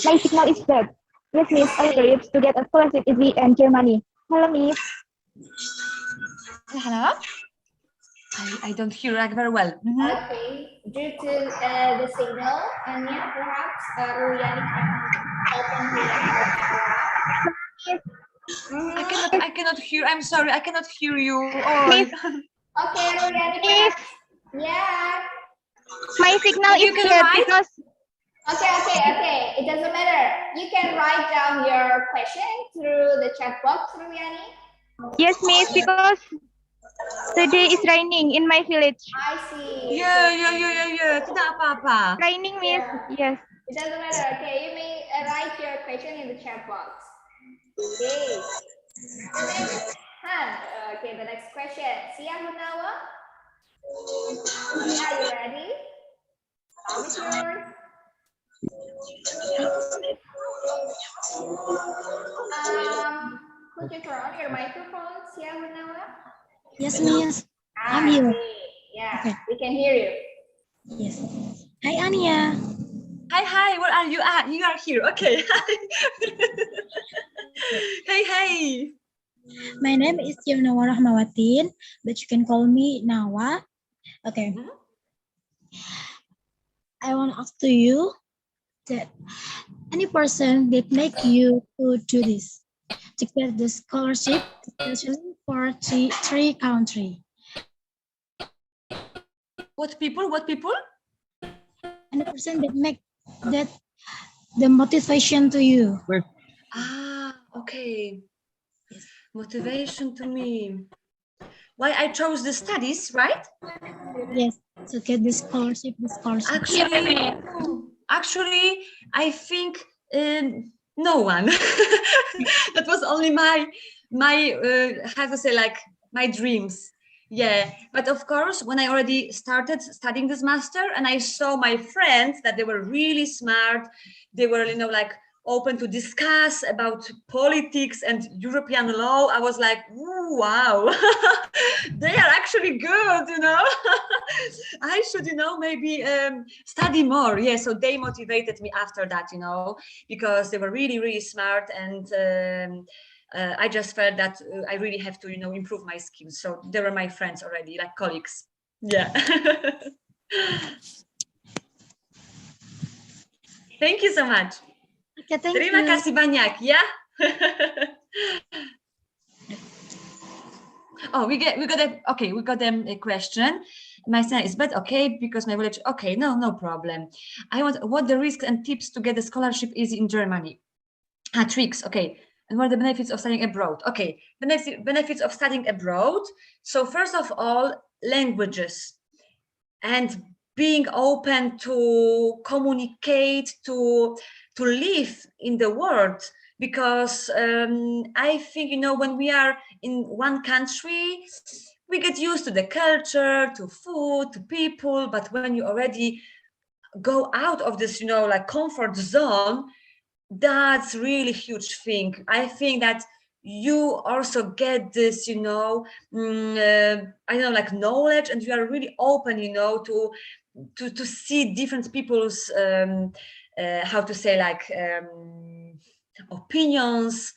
[SPEAKER 8] My signal is bad. Yes, Miss, I tried to get a scholarship in Italy and Germany. Hello, Miss.
[SPEAKER 7] Hello. I don't hear very well.
[SPEAKER 5] Okay, due to the signal, Anya, perhaps Ruliani can open her camera.
[SPEAKER 7] I cannot hear. I'm sorry, I cannot hear you.
[SPEAKER 8] Miss.
[SPEAKER 5] Okay, Ruliani, perhaps. Yeah.
[SPEAKER 8] My signal is bad because.
[SPEAKER 5] Okay. It doesn't matter. You can write down your question through the chat box, Ruliani.
[SPEAKER 8] Yes, Miss, because today is raining in my village.
[SPEAKER 5] I see.
[SPEAKER 7] Yeah. Tidak apa-apa.
[SPEAKER 8] Raining, Miss. Yes.
[SPEAKER 5] It doesn't matter. Okay, you may write your question in the chat box. Okay. The next question. Sia Hunawa. Are you ready? How is yours? Could you turn on your microphone, Sia Hunawa?
[SPEAKER 1] Yes, Miss. I'm
[SPEAKER 5] I
[SPEAKER 1] here.
[SPEAKER 5] see. Yeah,
[SPEAKER 1] Okay.
[SPEAKER 5] we can hear you.
[SPEAKER 1] Yes. Hi, Anya.
[SPEAKER 7] Hi. Where are you? You are here. Okay. Hey.
[SPEAKER 1] My name is Nawa Rahmawatin, but you can call me Nawa. Okay. I want to ask to you that any person that make you to do this, to get the scholarship, especially for three countries.
[SPEAKER 7] What people?
[SPEAKER 1] Any person that make that the motivation to you.
[SPEAKER 7] Okay. Motivation to me. Why I chose the studies, right?
[SPEAKER 1] Yes, to get the scholarship.
[SPEAKER 7] Actually, I think no one. That was only my how to say, like, my dreams. Yeah, but of course, when I already started studying this master and I saw my friends that they were really smart, they were, like, open to discuss about politics and European law, I was like, ooh, wow, they are actually good, I should, maybe study more. Yeah, so they motivated me after that, because they were really, really smart, and I just felt that I really have to, improve my skills. So they were my friends already, like colleagues. Yeah. Thank you so much.
[SPEAKER 1] Okay, thank
[SPEAKER 7] Terima
[SPEAKER 1] you.
[SPEAKER 7] kasih banyak ya. Oh, we got a question. My son is, but okay, because my village, okay, no problem. I want what the risks and tips to get a scholarship is in Germany. Tricks, okay. And what are the benefits of studying abroad? Okay, benefits of studying abroad. So first of all, languages and being open to communicate, to live in the world. Because I think, when we are in one country, we get used to the culture, to food, to people. But when you already go out of this, like comfort zone, that's really huge thing. I think that you also get this, like knowledge, and you are really open, to see different people's, how to say, like opinions.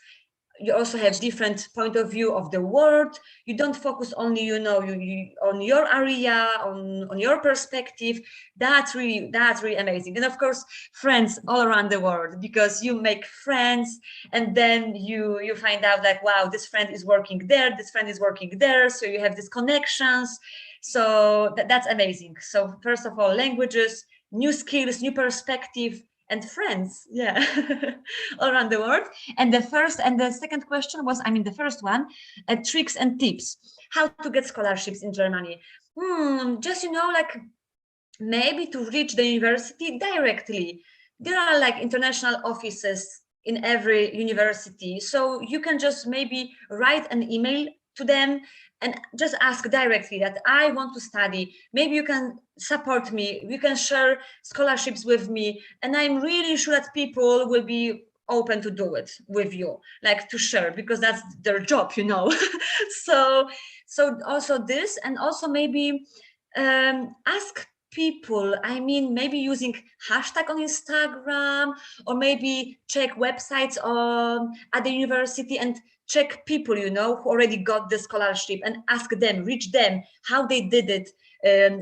[SPEAKER 7] You also have different point of view of the world. You don't focus only, you on your area, on your perspective. That's really amazing. And of course, friends all around the world, because you make friends, and then you find out like, wow, this friend is working there, this friend is working there. So you have these connections. So that's amazing. So first of all, languages, new skills, new perspective, and friends, yeah, all around the world. And the second question was, the first one, tricks and tips, how to get scholarships in Germany. Just, like maybe to reach the university directly. There are like international offices in every university. So you can just maybe write an email to them and just ask directly that I want to study. Maybe you can support me. You can share scholarships with me. And I'm really sure that people will be open to do it with you, like to share, because that's their job, So also this, and also maybe ask people, maybe using hashtag on Instagram, or maybe check websites at the university and check people, who already got the scholarship, and ask them, reach them, how they did it,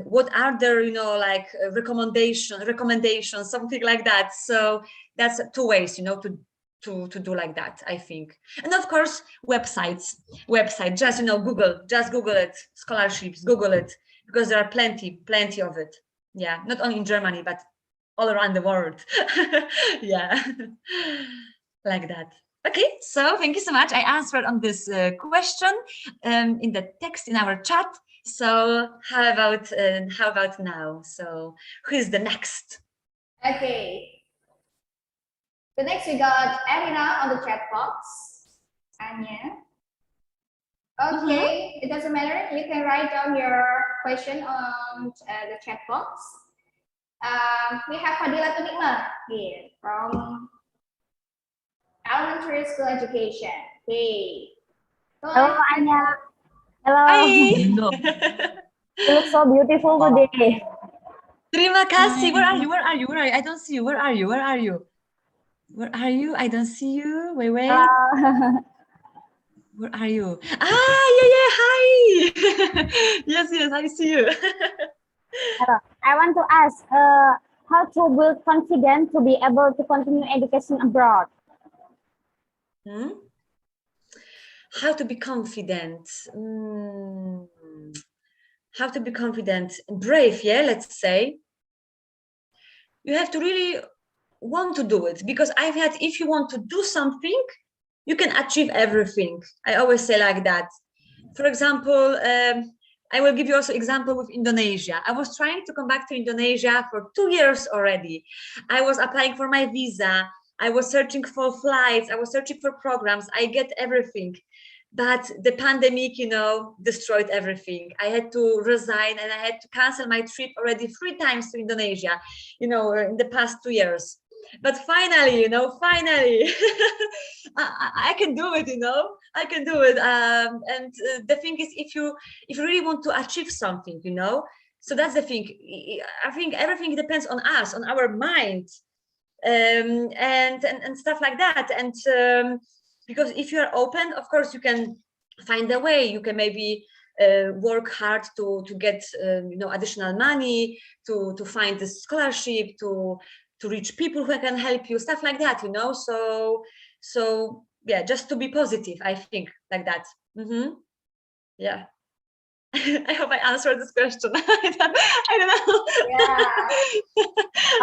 [SPEAKER 7] what are their, like recommendations, something like that. So that's two ways, to do like that, I think. And of course, website, just, Google it, scholarships, Google it, because there are plenty of it. Yeah, not only in Germany, but all around the world. Yeah, like that. Okay, so thank you so much. I answered on this question in the text in our chat. So how about now? So who is the next?
[SPEAKER 5] Okay. The next we got Amina on the chat box. Anya. Okay, it doesn't matter. You can write down your question on the chat box. We have Fadila Tunikma here from elementary school education. Okay.
[SPEAKER 8] Hello, Anya. Hello.
[SPEAKER 7] Hi.
[SPEAKER 8] You look so beautiful today.
[SPEAKER 7] Terima kasih. Where are you? I don't see you. Where are you? I don't see you. Wait. Where are you? Yeah. Hi. Yes, I see you.
[SPEAKER 8] Hello. I want to ask how to build confidence to be able to continue education abroad.
[SPEAKER 7] How to be confident? How to be confident? Brave, yeah, let's say. You have to really want to do it, because I've had, if you want to do something, you can achieve everything. I always say like that. For example, I will give you also example with Indonesia. I was trying to come back to Indonesia for 2 years already. I was applying for my visa. I was searching for flights. I was searching for programs. I get everything. But the pandemic, destroyed everything. I had to resign, and I had to cancel my trip already 3 times to Indonesia, in the past 2 years. But finally, I can do it, I can do it. And the thing is, if you really want to achieve something, so that's the thing. I think everything depends on us, on our mind, and stuff like that. And because if you are open, of course, you can find a way. You can maybe work hard to get additional money, to find the scholarship, to to reach people who can help you, stuff like that, you know. So yeah, just to be positive, I think, like that. Yeah. I hope I answered this question. I don't know.
[SPEAKER 8] Yeah.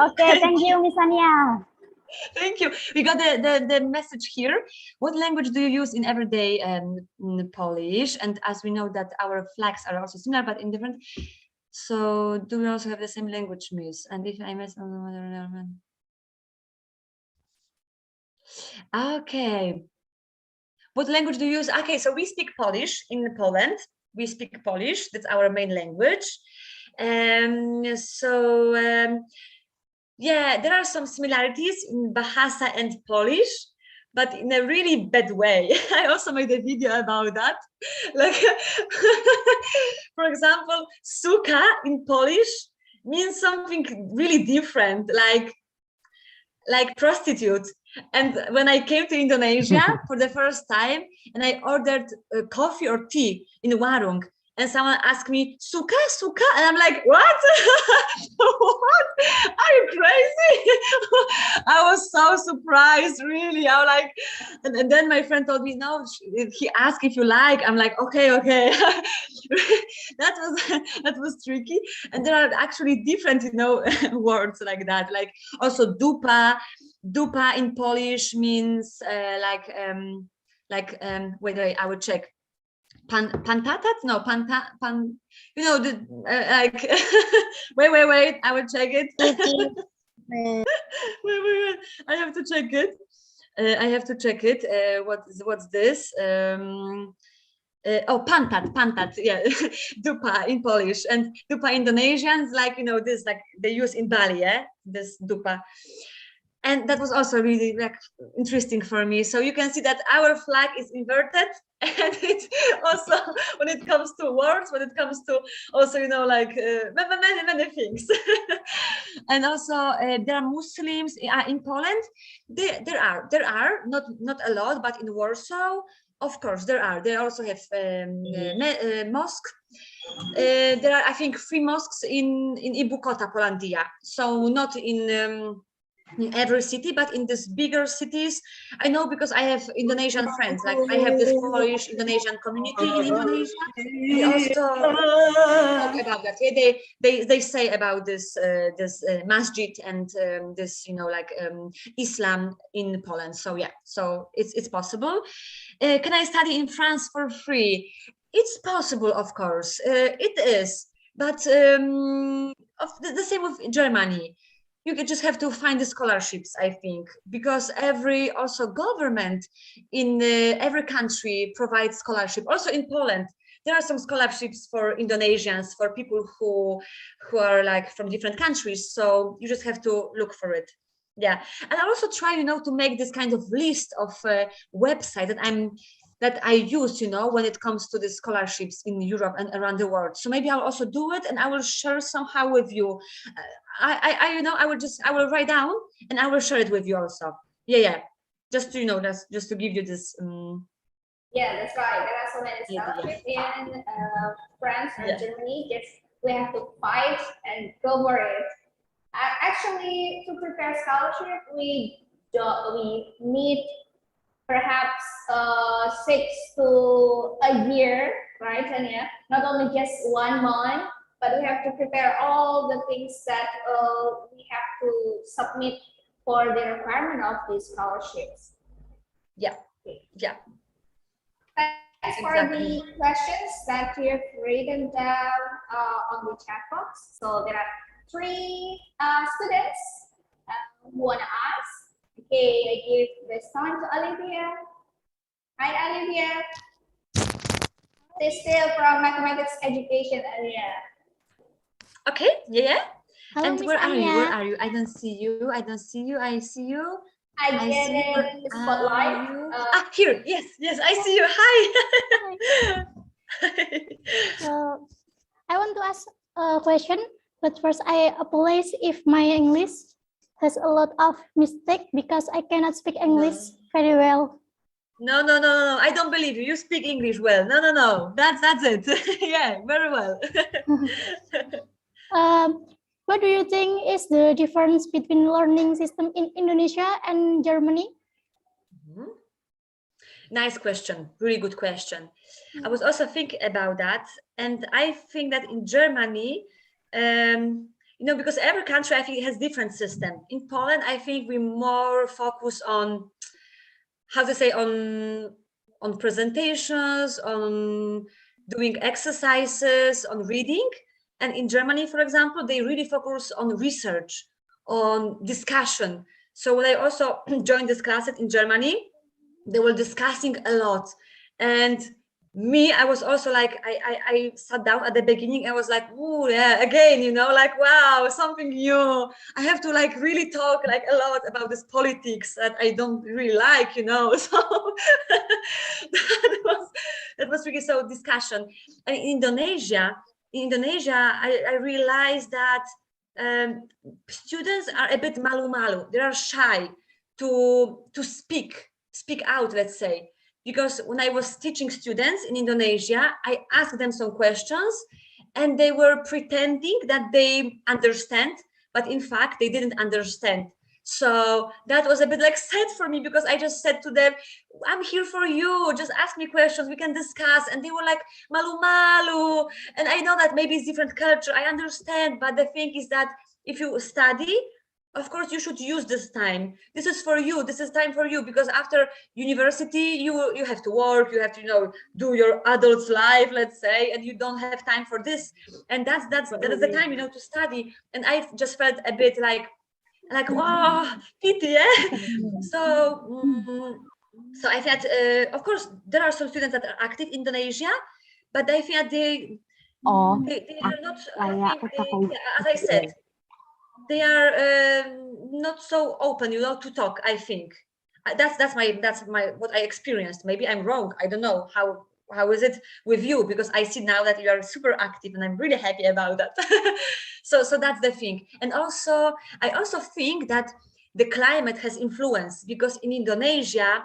[SPEAKER 8] Okay, thank you, Miss Ania.
[SPEAKER 7] Thank you. We got the message here. What language do you use in everyday Polish? And as we know that our flags are also similar, but in different. So do we also have the same language, Miss? And if I miss, okay. What language do you use? Okay, so we speak Polish in Poland. We speak Polish. That's our main language. Yeah, there are some similarities in Bahasa and Polish, but in a really bad way. I also made a video about that. Like, for example, suka in Polish means something really different, like prostitute. And when I came to Indonesia for the first time and I ordered coffee or tea in warung, and someone asked me, suka, suka? And I'm like, what? What? Are you crazy? I was so surprised, really. I was like, and then my friend told me, no, he asked if you like. I'm like, okay. That was tricky. And there are actually different, you know, words like that. Like also dupa. Dupa in Polish means wait, I will check. Pantatat? No, you know, like, wait, I will check it. wait, I have to check it. What's this? Pantat, yeah. Dupa in Polish, and dupa Indonesians, like, you know, this, like they use in Bali, yeah, this dupa. And that was also really like interesting for me. So you can see that our flag is inverted, and it also, when it comes to words, when it comes to also, you know, like many things. And also there are Muslims in Poland. There are not a lot, but in Warsaw, of course, there are. They also have mosque. There are, I think, 3 mosques in Ibu Kota, Polandia. So not in every city, but in these bigger cities. I know because I have Indonesian friends. Like I have this Polish Indonesian community in Indonesia. They also talk about that. Yeah, they say about this masjid and this, you know, like Islam in Poland. So yeah, so it's possible. Can I study in France for free? It's possible, of course. It is, but the same with Germany. You just have to find the scholarships, I think, because every also government in every country provides scholarship. Also in Poland, there are some scholarships for Indonesians, for people who are like from different countries. So you just have to look for it. Yeah, and I also try, you know, to make this kind of list of website that I use, you know, when it comes to the scholarships in Europe and around the world. So maybe I'll also do it, and I will share somehow with you. I will write down and I will share it with you also. Yeah. Just to, you know, just to give you this.
[SPEAKER 5] Yeah, that's right. There are so many scholarships in France and Germany. Just we have to fight and go for it. Actually, to prepare scholarship, we need perhaps 6 to a year, right, Tanya? Not only just 1 month, but we have to prepare all the things that we have to submit for the requirement of these scholarships.
[SPEAKER 7] Yeah.
[SPEAKER 5] Thanks for the questions that you have written down on the chat box. So there are 3 students who want to ask. Okay, I give this time to Olivia. Hi, Olivia. She's still from mathematics education area.
[SPEAKER 7] Okay, yeah.
[SPEAKER 5] Hello,
[SPEAKER 7] And
[SPEAKER 5] Miss
[SPEAKER 7] where are you?
[SPEAKER 5] Anya.
[SPEAKER 7] Where are you? I don't see you. I see you.
[SPEAKER 5] I get the spotlight.
[SPEAKER 7] Here. Yes, I see you. Hi.
[SPEAKER 6] I want to ask a question, but first I apologize if my English has a lot of mistake because I cannot speak English very well.
[SPEAKER 7] No. I don't believe you. You speak English well. No. That's it. Yeah, very well.
[SPEAKER 6] what do you think is the difference between learning system in Indonesia and Germany?
[SPEAKER 7] Nice question, really good question. I was also thinking about that, and I think that in Germany, because every country I think has different system. In Poland, I think we more focus on on presentations, on doing exercises, on reading. And in Germany, for example, they really focus on research, on discussion. So when I also joined this class in Germany, they were discussing a lot. And me, I was also like, I sat down at the beginning. I was like, oh yeah, again, like, wow, something new. I have to like really talk like a lot about this politics that I don't really like, So that was really so discussion. And in Indonesia, I realized that students are a bit malu-malu. They are shy to speak out, let's say. Because when I was teaching students in Indonesia, I asked them some questions and they were pretending that they understand, but in fact, they didn't understand. So that was a bit like sad for me because I just said to them, I'm here for you, just ask me questions, we can discuss. And they were like, malu malu. And I know that maybe it's different culture, I understand, but the thing is that if you study, of course, you should use this time. This is for you. This is time for you, because after university, you have to work. You have to, do your adult life, let's say, and you don't have time for this. And that is the time, to study. And I just felt a bit like, wow, pity, eh? So I felt, of course, there are some students that are active in Indonesia, but I feel they are not. As I said, they are not so open, to talk. I think that's my what I experienced. Maybe I'm wrong. I don't know how is it with you, because I see now that you are super active, and I'm really happy about that. So that's the thing. And also, I also think that the climate has influence, because in Indonesia,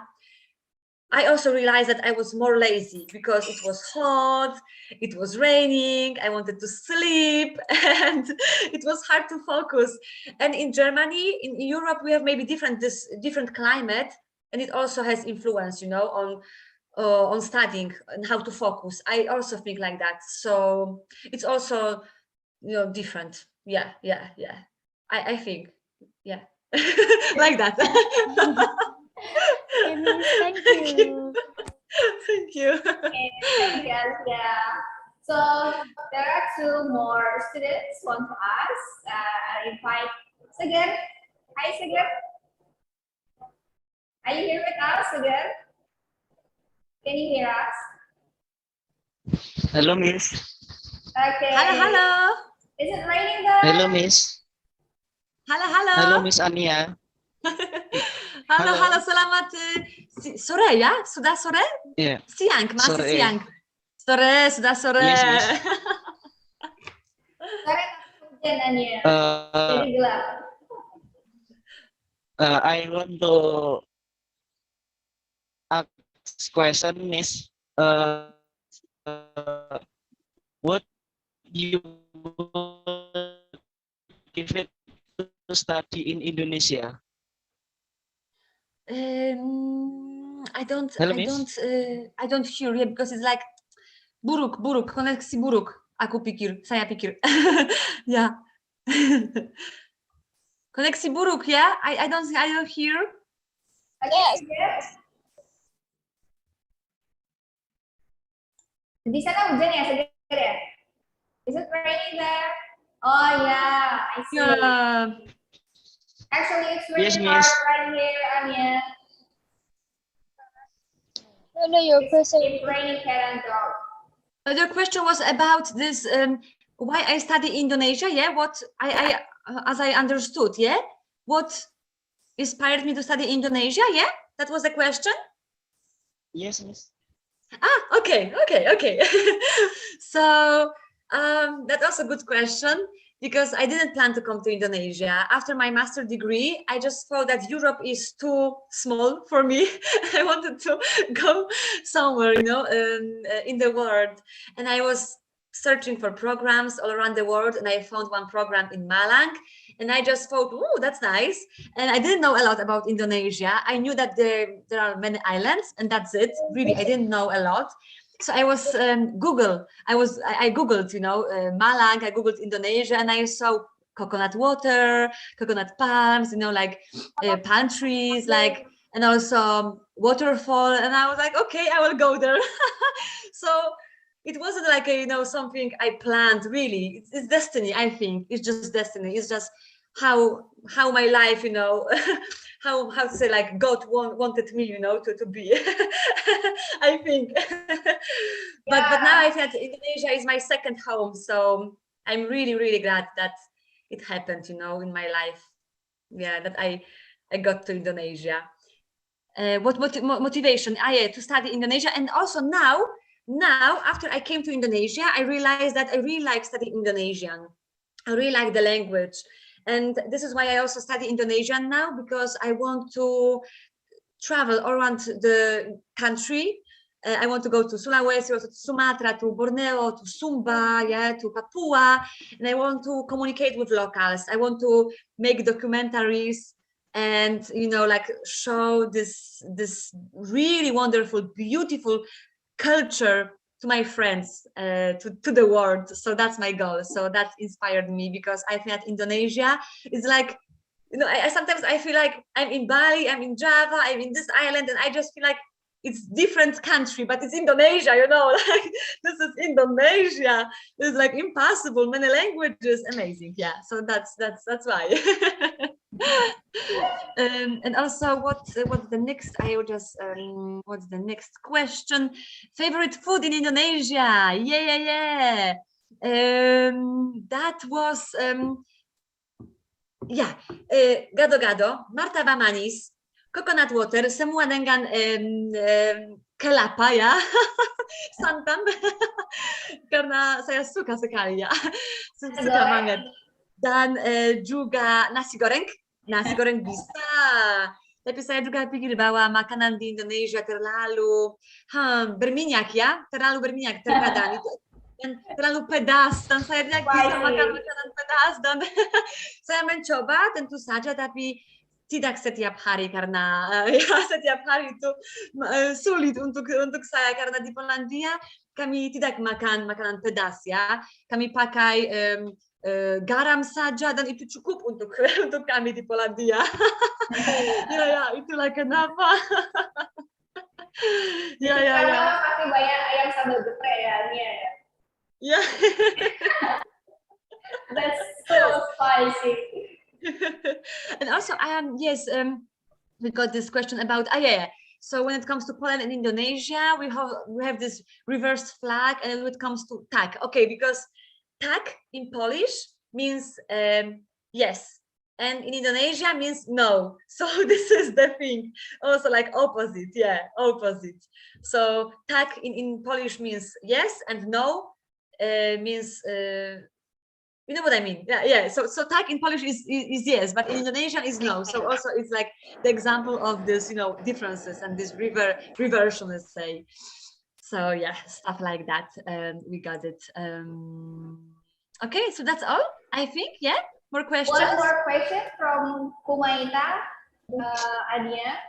[SPEAKER 7] I also realized that I was more lazy because it was hot, it was raining, I wanted to sleep, and it was hard to focus. And in Germany, in Europe, we have maybe different climate, and it also has influence, on studying and how to focus. I also think like that. So it's also, different. Yeah. I think, yeah, like that.
[SPEAKER 6] Thank you.
[SPEAKER 7] Thank you.
[SPEAKER 5] Okay, thank you, Asia. So there are two more students want to ask. I invite Seger. Hi, Seger. Are you here with us, Seger? Can you hear us?
[SPEAKER 9] Hello, Miss.
[SPEAKER 5] Okay.
[SPEAKER 7] Hello.
[SPEAKER 5] Is it raining there?
[SPEAKER 9] Hello, Miss.
[SPEAKER 7] Halo.
[SPEAKER 9] Hello, Miss Ania.
[SPEAKER 7] Halo, selamat sore ya? Sudah sore?
[SPEAKER 9] Iya.
[SPEAKER 7] Siang, masih
[SPEAKER 9] Sore.
[SPEAKER 7] siang. Sore, sudah sore.
[SPEAKER 9] Yes, Miss.
[SPEAKER 5] Sore hujan, Ania. Jadi gelap.
[SPEAKER 9] I want to ask question, Miss. What you give it to study in Indonesia?
[SPEAKER 7] I don't
[SPEAKER 9] Hello, Miss?
[SPEAKER 7] I don't hear you because it's like buruk, koneksi buruk. Saya pikir. Ya. Koneksi buruk ya. I don't hear.
[SPEAKER 5] Yes. Di sana hujan ya, Seger ya? Is it raining there? Oh yeah, I see.
[SPEAKER 7] Yeah.
[SPEAKER 5] Actually, it's
[SPEAKER 9] Yes,
[SPEAKER 5] raining
[SPEAKER 9] Miss.
[SPEAKER 5] hard right here, Anya.
[SPEAKER 3] No, your question.
[SPEAKER 5] It's raining cat and dog.
[SPEAKER 7] Your question was about this, why I study Indonesia, yeah? What I as I understood, yeah? What inspired me to study Indonesia, yeah? That was the question?
[SPEAKER 9] Yes, Miss.
[SPEAKER 7] Okay. So that's also a good question, because I didn't plan to come to Indonesia. After my master's degree, I just thought that Europe is too small for me. I wanted to go somewhere, in the world. And I was searching for programs all around the world, and I found one program in Malang, and I just thought, oh, that's nice. And I didn't know a lot about Indonesia. I knew that there are many islands, and that's it. Really, I didn't know a lot. So I was I googled, Malang. I googled Indonesia, and I saw coconut water, coconut palms, like palm trees, like, and also waterfall. And I was like, okay, I will go there. So it wasn't like something I planned. Really, it's destiny. I think it's just destiny. It's just how my life, how to say, like, God wanted me, to be. I think. But now I said Indonesia is my second home, so I'm really, really glad that it happened, in my life. Yeah, that I got to Indonesia. What motivation? Yeah, to study Indonesia. And also now after I came to Indonesia, I realized that I really like studying Indonesian. I really like the language. And this is why I also study Indonesian now, because I want to travel around the country. I want to go to Sulawesi, also to Sumatra, to Borneo, to Sumba, to Papua, and I want to communicate with locals. I want to make documentaries and like show this really wonderful, beautiful culture to my friends, to the world. So that's my goal. So that inspired me, because I think that Indonesia is like, I sometimes I feel like I'm in Bali, I'm in Java, I'm in this island, and I just feel like it's different country, but it's Indonesia, like this is Indonesia. It's like impossible, many languages, amazing. Yeah, so that's why. And also, what's the next? I will just what's the next question? Favorite food in Indonesia? Yeah. That was gado-gado, martabak manis, coconut water, semua dengan kelapa, ya. Santan. Karena saya suka sekali, ya. Suka banget. Dan juga nasi goreng bisa. Tapi saya juga pikir bahwa makanan di Indonesia terlalu berminyak, ya. Terlalu berminyak terkadang itu. Dan terlalu pedas, dan saya tidak bisa makan makanan pedas, dan saya mencoba tentu saja, tapi tidak setiap hari, karena setiap hari itu sulit untuk saya, karena di Polandia kami tidak makan makanan pedas, ya. Kami pakai garam saja, dan itu cukup untuk kami di Polandia. Ya, itulah kenapa. Ya.
[SPEAKER 5] Pasti banyak ayam sambal geprek ya, Nia.
[SPEAKER 7] Yeah.
[SPEAKER 5] That's so spicy.
[SPEAKER 7] And also, we got this question about So when it comes to Poland and Indonesia, we have this reverse flag, and when it comes to tak, okay, because tak in Polish means yes, and in Indonesia means no. So this is the thing. Also, like opposite, opposite. So tak in Polish means yes, and no means you know what I mean. Yeah. So tak in Polish is yes, but in Indonesian is no. So also it's like the example of this, differences and this reversion, let's say. So yeah, stuff like that. We got it. Okay, so that's all, I think. Yeah, more questions.
[SPEAKER 5] One more question from Kumaita, Ania.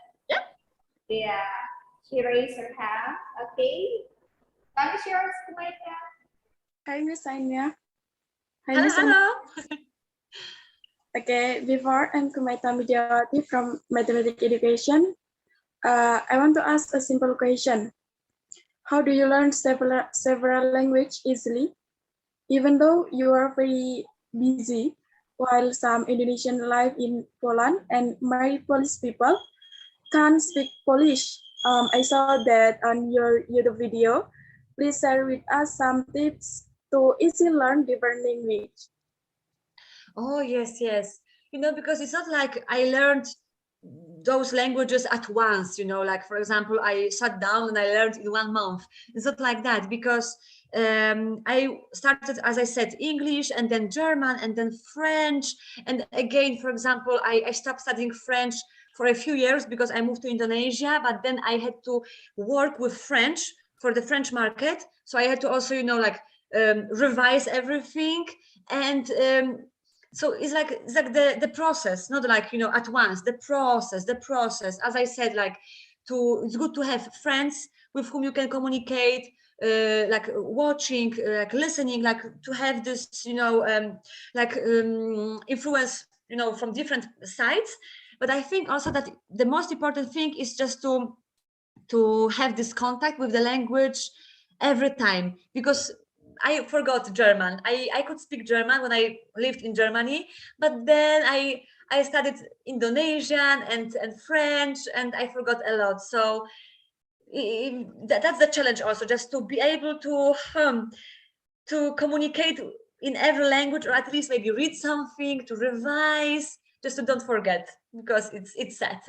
[SPEAKER 5] Yeah, she raised her hand. Okay, time is yours, Kumaita.
[SPEAKER 10] Hi, Miss Anya.
[SPEAKER 7] Hello.
[SPEAKER 10] Okay, before I'm Kumaita Midiawati from Mathematics Education. I want to ask a simple question. How do you learn several languages easily, even though you are very busy, while some Indonesian live in Poland and my Polish people can't speak Polish? I saw that on your YouTube video. Please share with us some tips to easily learn different language.
[SPEAKER 7] Oh, yes. Because it's not like I learned those languages at once, like, for example, I sat down and I learned in 1 month. It's not like that, because I started, as I said, English, and then German, and then French. And again, for example, I stopped studying French for a few years because I moved to Indonesia, but then I had to work with French for the French market. So I had to also, revise everything, and so it's like the process, not like, you know, at once. The process. As I said, like it's good to have friends with whom you can communicate, like watching, like listening, like to have this, you know, influence, you know, from different sides. But I think also that the most important thing is just to have this contact with the language every time, because I forgot German. I could speak German when I lived in Germany, but then I studied Indonesian and French, and I forgot a lot. So that's the challenge also, just to be able to communicate in every language, or at least maybe read something, to revise, just to don't forget, because it's sad.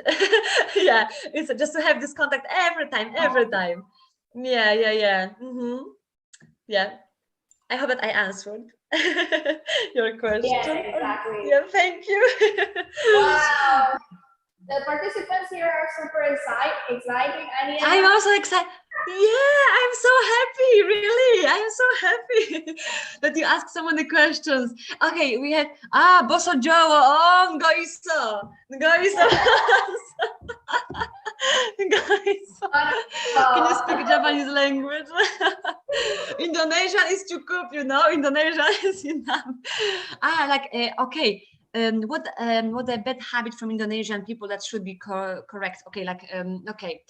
[SPEAKER 7] Yeah, it's just to have this contact every time. Yeah. Yeah, I hope that I answered your question.
[SPEAKER 5] Yes, exactly.
[SPEAKER 7] Yeah, thank you.
[SPEAKER 5] Wow. The participants here are super exciting. Anya.
[SPEAKER 7] I'm also excited. Yeah, I'm so happy, really. I'm so happy that you asked so many questions. Okay, we have Boso Jawa. Oh, Ngoiso. Can you speak Japanese language? Indonesian is cukup, you know. Indonesian is enough. Okay. What a bad habit from Indonesian people that should be correct? Okay, like okay.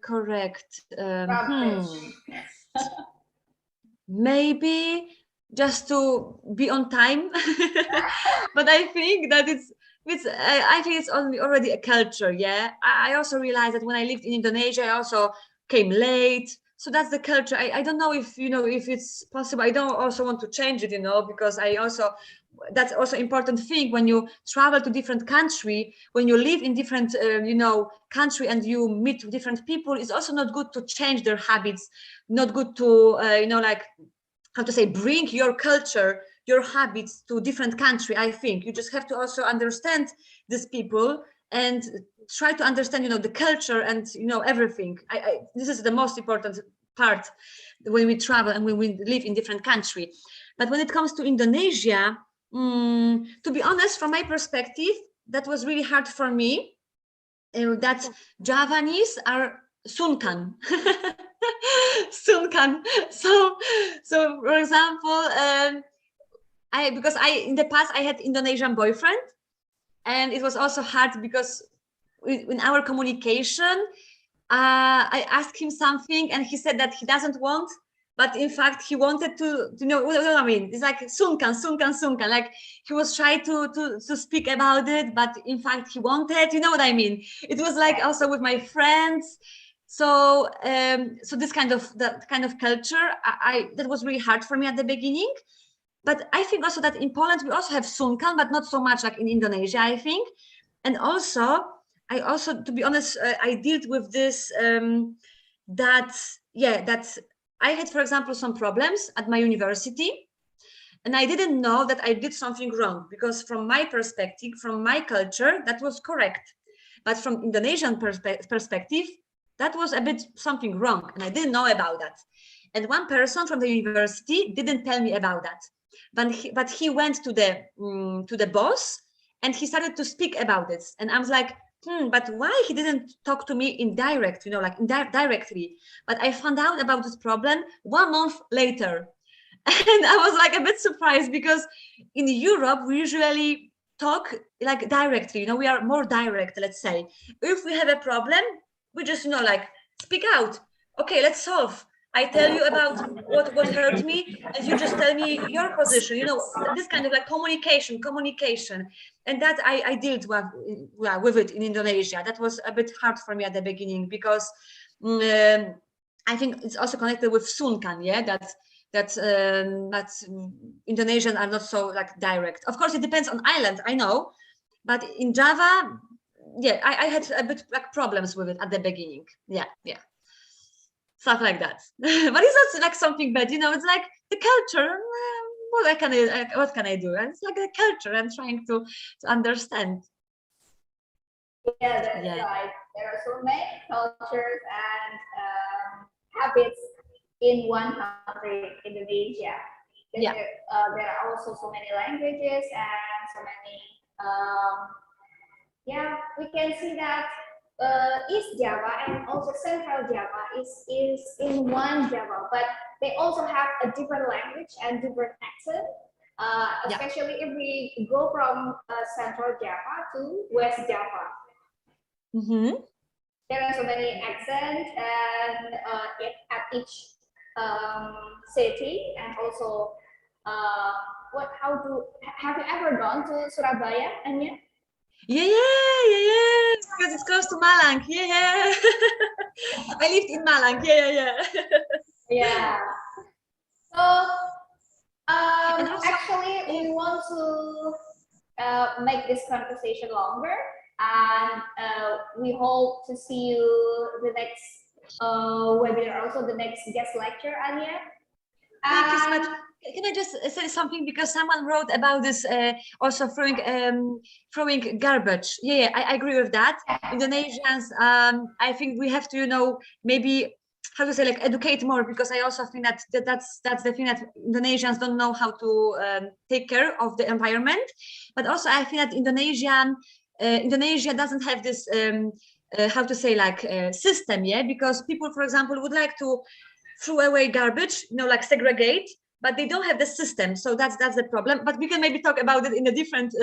[SPEAKER 7] Correct. Maybe just to be on time, but I think that I think it's already a culture. Yeah, I also realized that when I lived in Indonesia, I also came late. So that's the culture. I don't know if, you know, if it's possible. I don't also want to change it, you know, because that's also important thing when you travel to different country, when you live in different you know, country, and you meet different people. It's also not good to change their habits, not good to you know, like, how to say, bring your culture, your habits to different country. I think you just have to also understand these people and try to understand, you know, the culture and, you know, everything. This is the most important part when we travel and when we live in different country. But when it comes to Indonesia, to be honest, from my perspective, that was really hard for me. That Javanese are sunkan. Sunkan. So for example, because in the past I had Indonesian boyfriend, and it was also hard because in our communication, I asked him something and he said that he doesn't want, but in fact he wanted to, you know what I mean? It's like sunkan. Like he was trying to speak about it, but in fact he wanted, you know what I mean? It was like also with my friends. So so that kind of culture, that was really hard for me at the beginning. But I think also that in Poland we also have sunkan, but not so much like in Indonesia, I think. And also, to be honest, I dealt with this, that I had, for example, some problems at my university, and I didn't know that I did something wrong, because from my perspective, from my culture, that was correct. But from Indonesian perspective, that was a bit something wrong, and I didn't know about that. And one person from the university didn't tell me about that, but he went to the boss, and he started to speak about it. And I was like, but why he didn't talk to me indirect, you know, like directly? But I found out about this problem 1 month later. And I was like a bit surprised, because in Europe, we usually talk like directly, you know, we are more direct, let's say. If we have a problem, we just, you know, like speak out. Okay, let's solve. I tell you about what hurt me, and you just tell me your position, you know, this kind of like communication. And that I dealt with it in Indonesia. That was a bit hard for me at the beginning, because I think it's also connected with sunkan, yeah, that Indonesians are not so like direct. Of course, it depends on island, I know, but in Java, yeah, I had a bit like problems with it at the beginning. Yeah, stuff like that. But it's not like something bad, you know. It's like the culture. What can I do? And it's like the culture. I'm trying to understand.
[SPEAKER 5] Yeah, that's right. There are so many cultures and habits in one country, Indonesia.
[SPEAKER 7] Yeah.
[SPEAKER 5] There are also so many languages and so many, yeah, we can see that East Java and also Central Java is in one Java, but they also have a different language and different accent. Especially if we go from Central Java to West Java. There are so many accents and at each city, and also have you ever gone to Surabaya, Anya?
[SPEAKER 7] Yeah, because it's close to Malang. Yeah. I lived in Malang. Yeah.
[SPEAKER 5] Yeah. So actually, we want to make this conversation longer, and we hope to see you the next webinar, also the next guest lecture, Anya.
[SPEAKER 7] Thank you so much. Can I just say something, because someone wrote about this also throwing garbage. Yeah, I agree with that. Indonesians, I think we have to, maybe how to say, like, educate more, because I also think that's the thing, that Indonesians don't know how to take care of the environment. But also I think that Indonesia doesn't have this how to say, like, system, because people, for example, would like to throw away garbage, like segregate, but they don't have the system. So that's the problem. But we can maybe talk about it in a different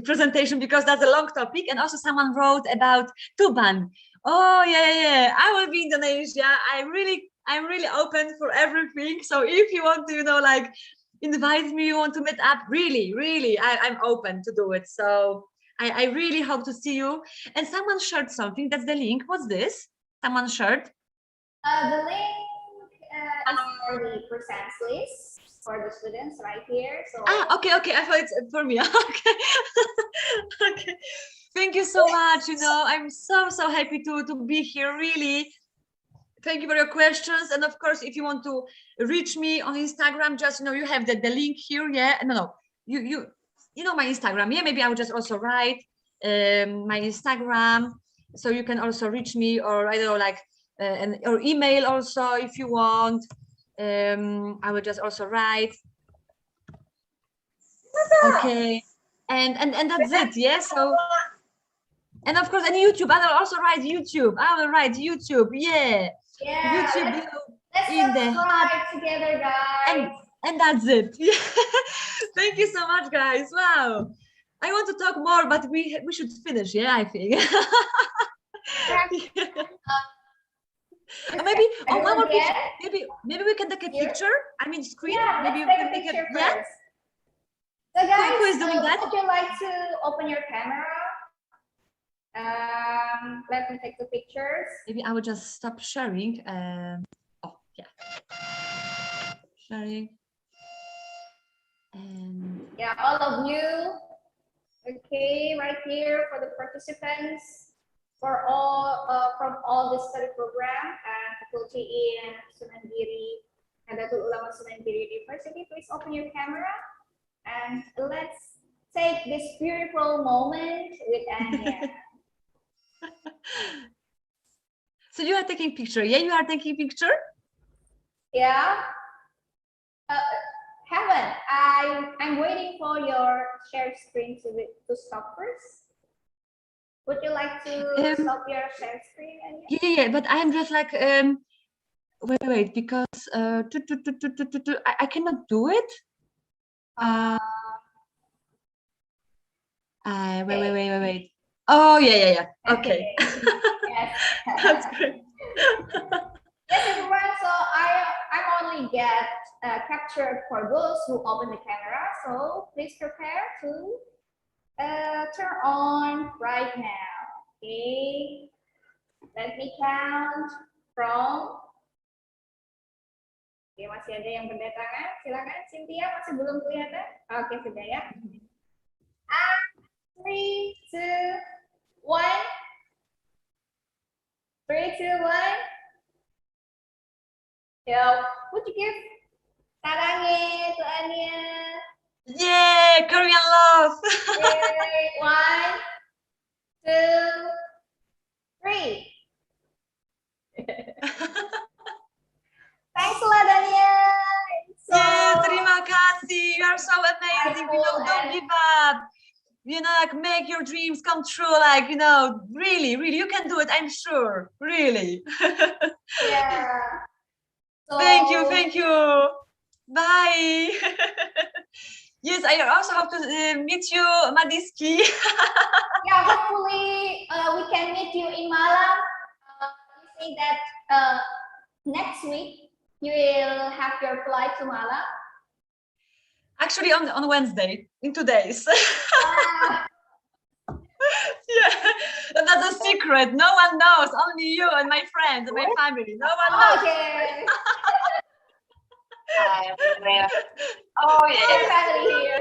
[SPEAKER 7] presentation, because that's a long topic. And also someone wrote about Tuban. Oh yeah. I will be in Indonesia. I'm really open for everything. So if you want to, like, invite me, you want to meet up, really, I'm open to do it. So I really hope to see you. And someone shared something. That's the link. What's this? Someone shared.
[SPEAKER 5] The link is for the presents list for the students right here. So
[SPEAKER 7] okay. I thought it's for me. Okay. Thank you so much. I'm so happy to be here. Really. Thank you for your questions. And of course, if you want to reach me on Instagram, just you have the link here. Yeah. No. You know my Instagram. Yeah. Maybe I will just also write my Instagram, so you can also reach me, or I don't know, like. Or email also if you want. I will just also write. Okay, and that's it. Yeah. So, and of course, and YouTube. I will also write YouTube. Yeah. YouTube.
[SPEAKER 5] Let's
[SPEAKER 7] in the
[SPEAKER 5] subscribe together, guys.
[SPEAKER 7] And that's it. Thank you so much, guys. Wow. I want to talk more, but we should finish. Yeah, I think. Maybe one more picture. Maybe we can take a picture. I mean, screen.
[SPEAKER 5] Yeah,
[SPEAKER 7] maybe
[SPEAKER 5] let's
[SPEAKER 7] we
[SPEAKER 5] take
[SPEAKER 7] can
[SPEAKER 5] a
[SPEAKER 7] take
[SPEAKER 5] picture
[SPEAKER 7] a. Yeah.
[SPEAKER 5] first. So guys,
[SPEAKER 7] who is doing that?
[SPEAKER 5] would you like to open your camera? Let me take the pictures.
[SPEAKER 7] Maybe I will just stop sharing. Oh yeah. Sharing. And
[SPEAKER 5] yeah, all of you. Okay, right here for the participants. For all from all the study program and faculty in Sunan Giri, Nahdlatul Ulama Sunan Giri University, please open your camera and let's take this beautiful moment with Anya.
[SPEAKER 7] So you are taking picture? Yeah, you are taking picture?
[SPEAKER 5] Yeah. Helen, I'm waiting for your share screen to stop first. Would you like to stop your share screen?
[SPEAKER 7] Yeah, but I'm just like wait, because I cannot do it. Wait. Oh yeah. Okay.
[SPEAKER 5] Yes.
[SPEAKER 7] That's great.
[SPEAKER 5] Yes, everyone. So I'm only get captured for those who open the camera. So please prepare to turn on right now. Okay. Let me count from. Oke, masih ada yang berdatangan. Silakan, Cynthia, masih belum kelihatan? Oke, sudah ya. 3, 2, 1. 3, 2, 1. Yo, would you give sarangnya to Anya?
[SPEAKER 7] Yeah, Korean love.
[SPEAKER 5] Okay, 1, 2, 3.
[SPEAKER 7] you know, like make your dreams come true. Like, you know, really, really, you can do it. I'm sure. Really.
[SPEAKER 5] Yeah. So,
[SPEAKER 7] Thank you. Thank you. Bye. Yes, I also have to meet you, Madiski.
[SPEAKER 5] yeah, hopefully we can meet you in Malang. You say that next week you will have your flight to Malang.
[SPEAKER 7] Actually, on Wednesday, in 2 days. Yeah, that's a secret. No one knows. Only you and my friends and my family. No one knows.
[SPEAKER 5] Okay.
[SPEAKER 7] Oh yeah.
[SPEAKER 5] Family here.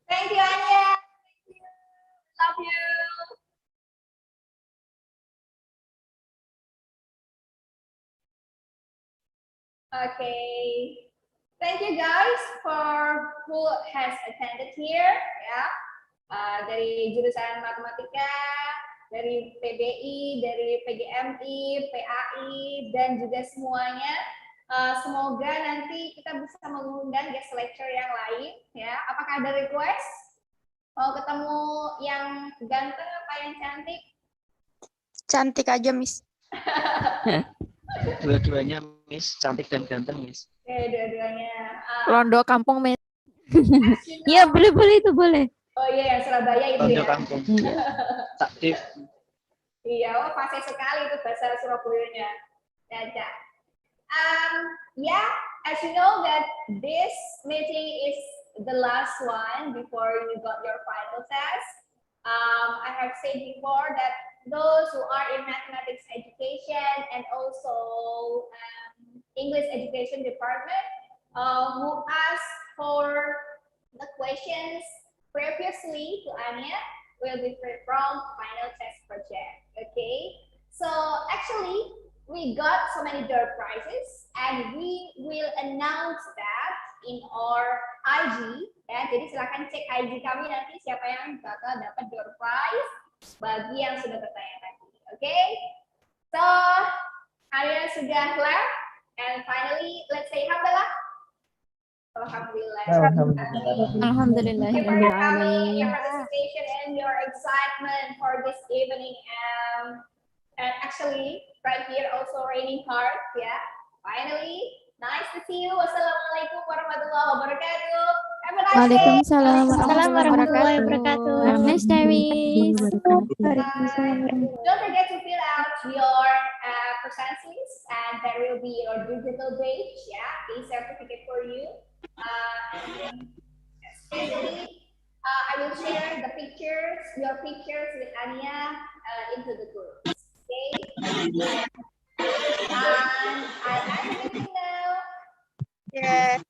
[SPEAKER 5] Thank you, Anya. Love you. Okay. Thank you guys for who has attended here ya. Dari jurusan matematika, dari PBI, dari PGMI, PAI, dan juga semuanya. Semoga nanti kita bisa mengundang guest lecture yang lain ya. Apakah ada request? Mau ketemu yang ganteng apa yang cantik?
[SPEAKER 20] Cantik aja, Miss.
[SPEAKER 9] Dua-duanya, Miss. Cantik dan ganteng, Miss.
[SPEAKER 5] Oke, dua-duanya.
[SPEAKER 4] Rondo kampung, Miss.
[SPEAKER 19] Iya, boleh itu boleh.
[SPEAKER 5] Oh iya, yang Surabaya itu
[SPEAKER 9] Rondo
[SPEAKER 5] ya.
[SPEAKER 9] kampung. Aktif.
[SPEAKER 5] Iya, oh fasih sekali itu bahasa Surabayanya. Caca. Yeah, as you know that this meeting is the last one before you got your final test. I have said before that those who are in mathematics education and also English education department who asked for the questions previously to Anya will be free from final test project. Okay, so actually we got so many door prizes and we will announce that in our IG ya. Jadi silakan cek IG kami nanti siapa yang bakal dapat door prize bagi yang sudah bertanya tadi. Okay, so kalian sudah left and finally let's say alhamdulillah. Alhamdulillah.
[SPEAKER 19] Alhamdulillah.
[SPEAKER 5] For coming, your participation and your excitement for this evening. And actually, right here also raining hard, yeah. Finally, nice to see you. Wassalamualaikum warahmatullahi wabarakatuh. Have a nice day.
[SPEAKER 19] Waalaikumsalam warahmatullahi wabarakatuh. Have a nice day, Miss.
[SPEAKER 5] Don't forget to fill out your presences, and there will be your digital badge, yeah, a certificate for you. And especially, I will share the pictures, your pictures with Anya into the group. Okay. And I am meeting now.
[SPEAKER 20] Yeah.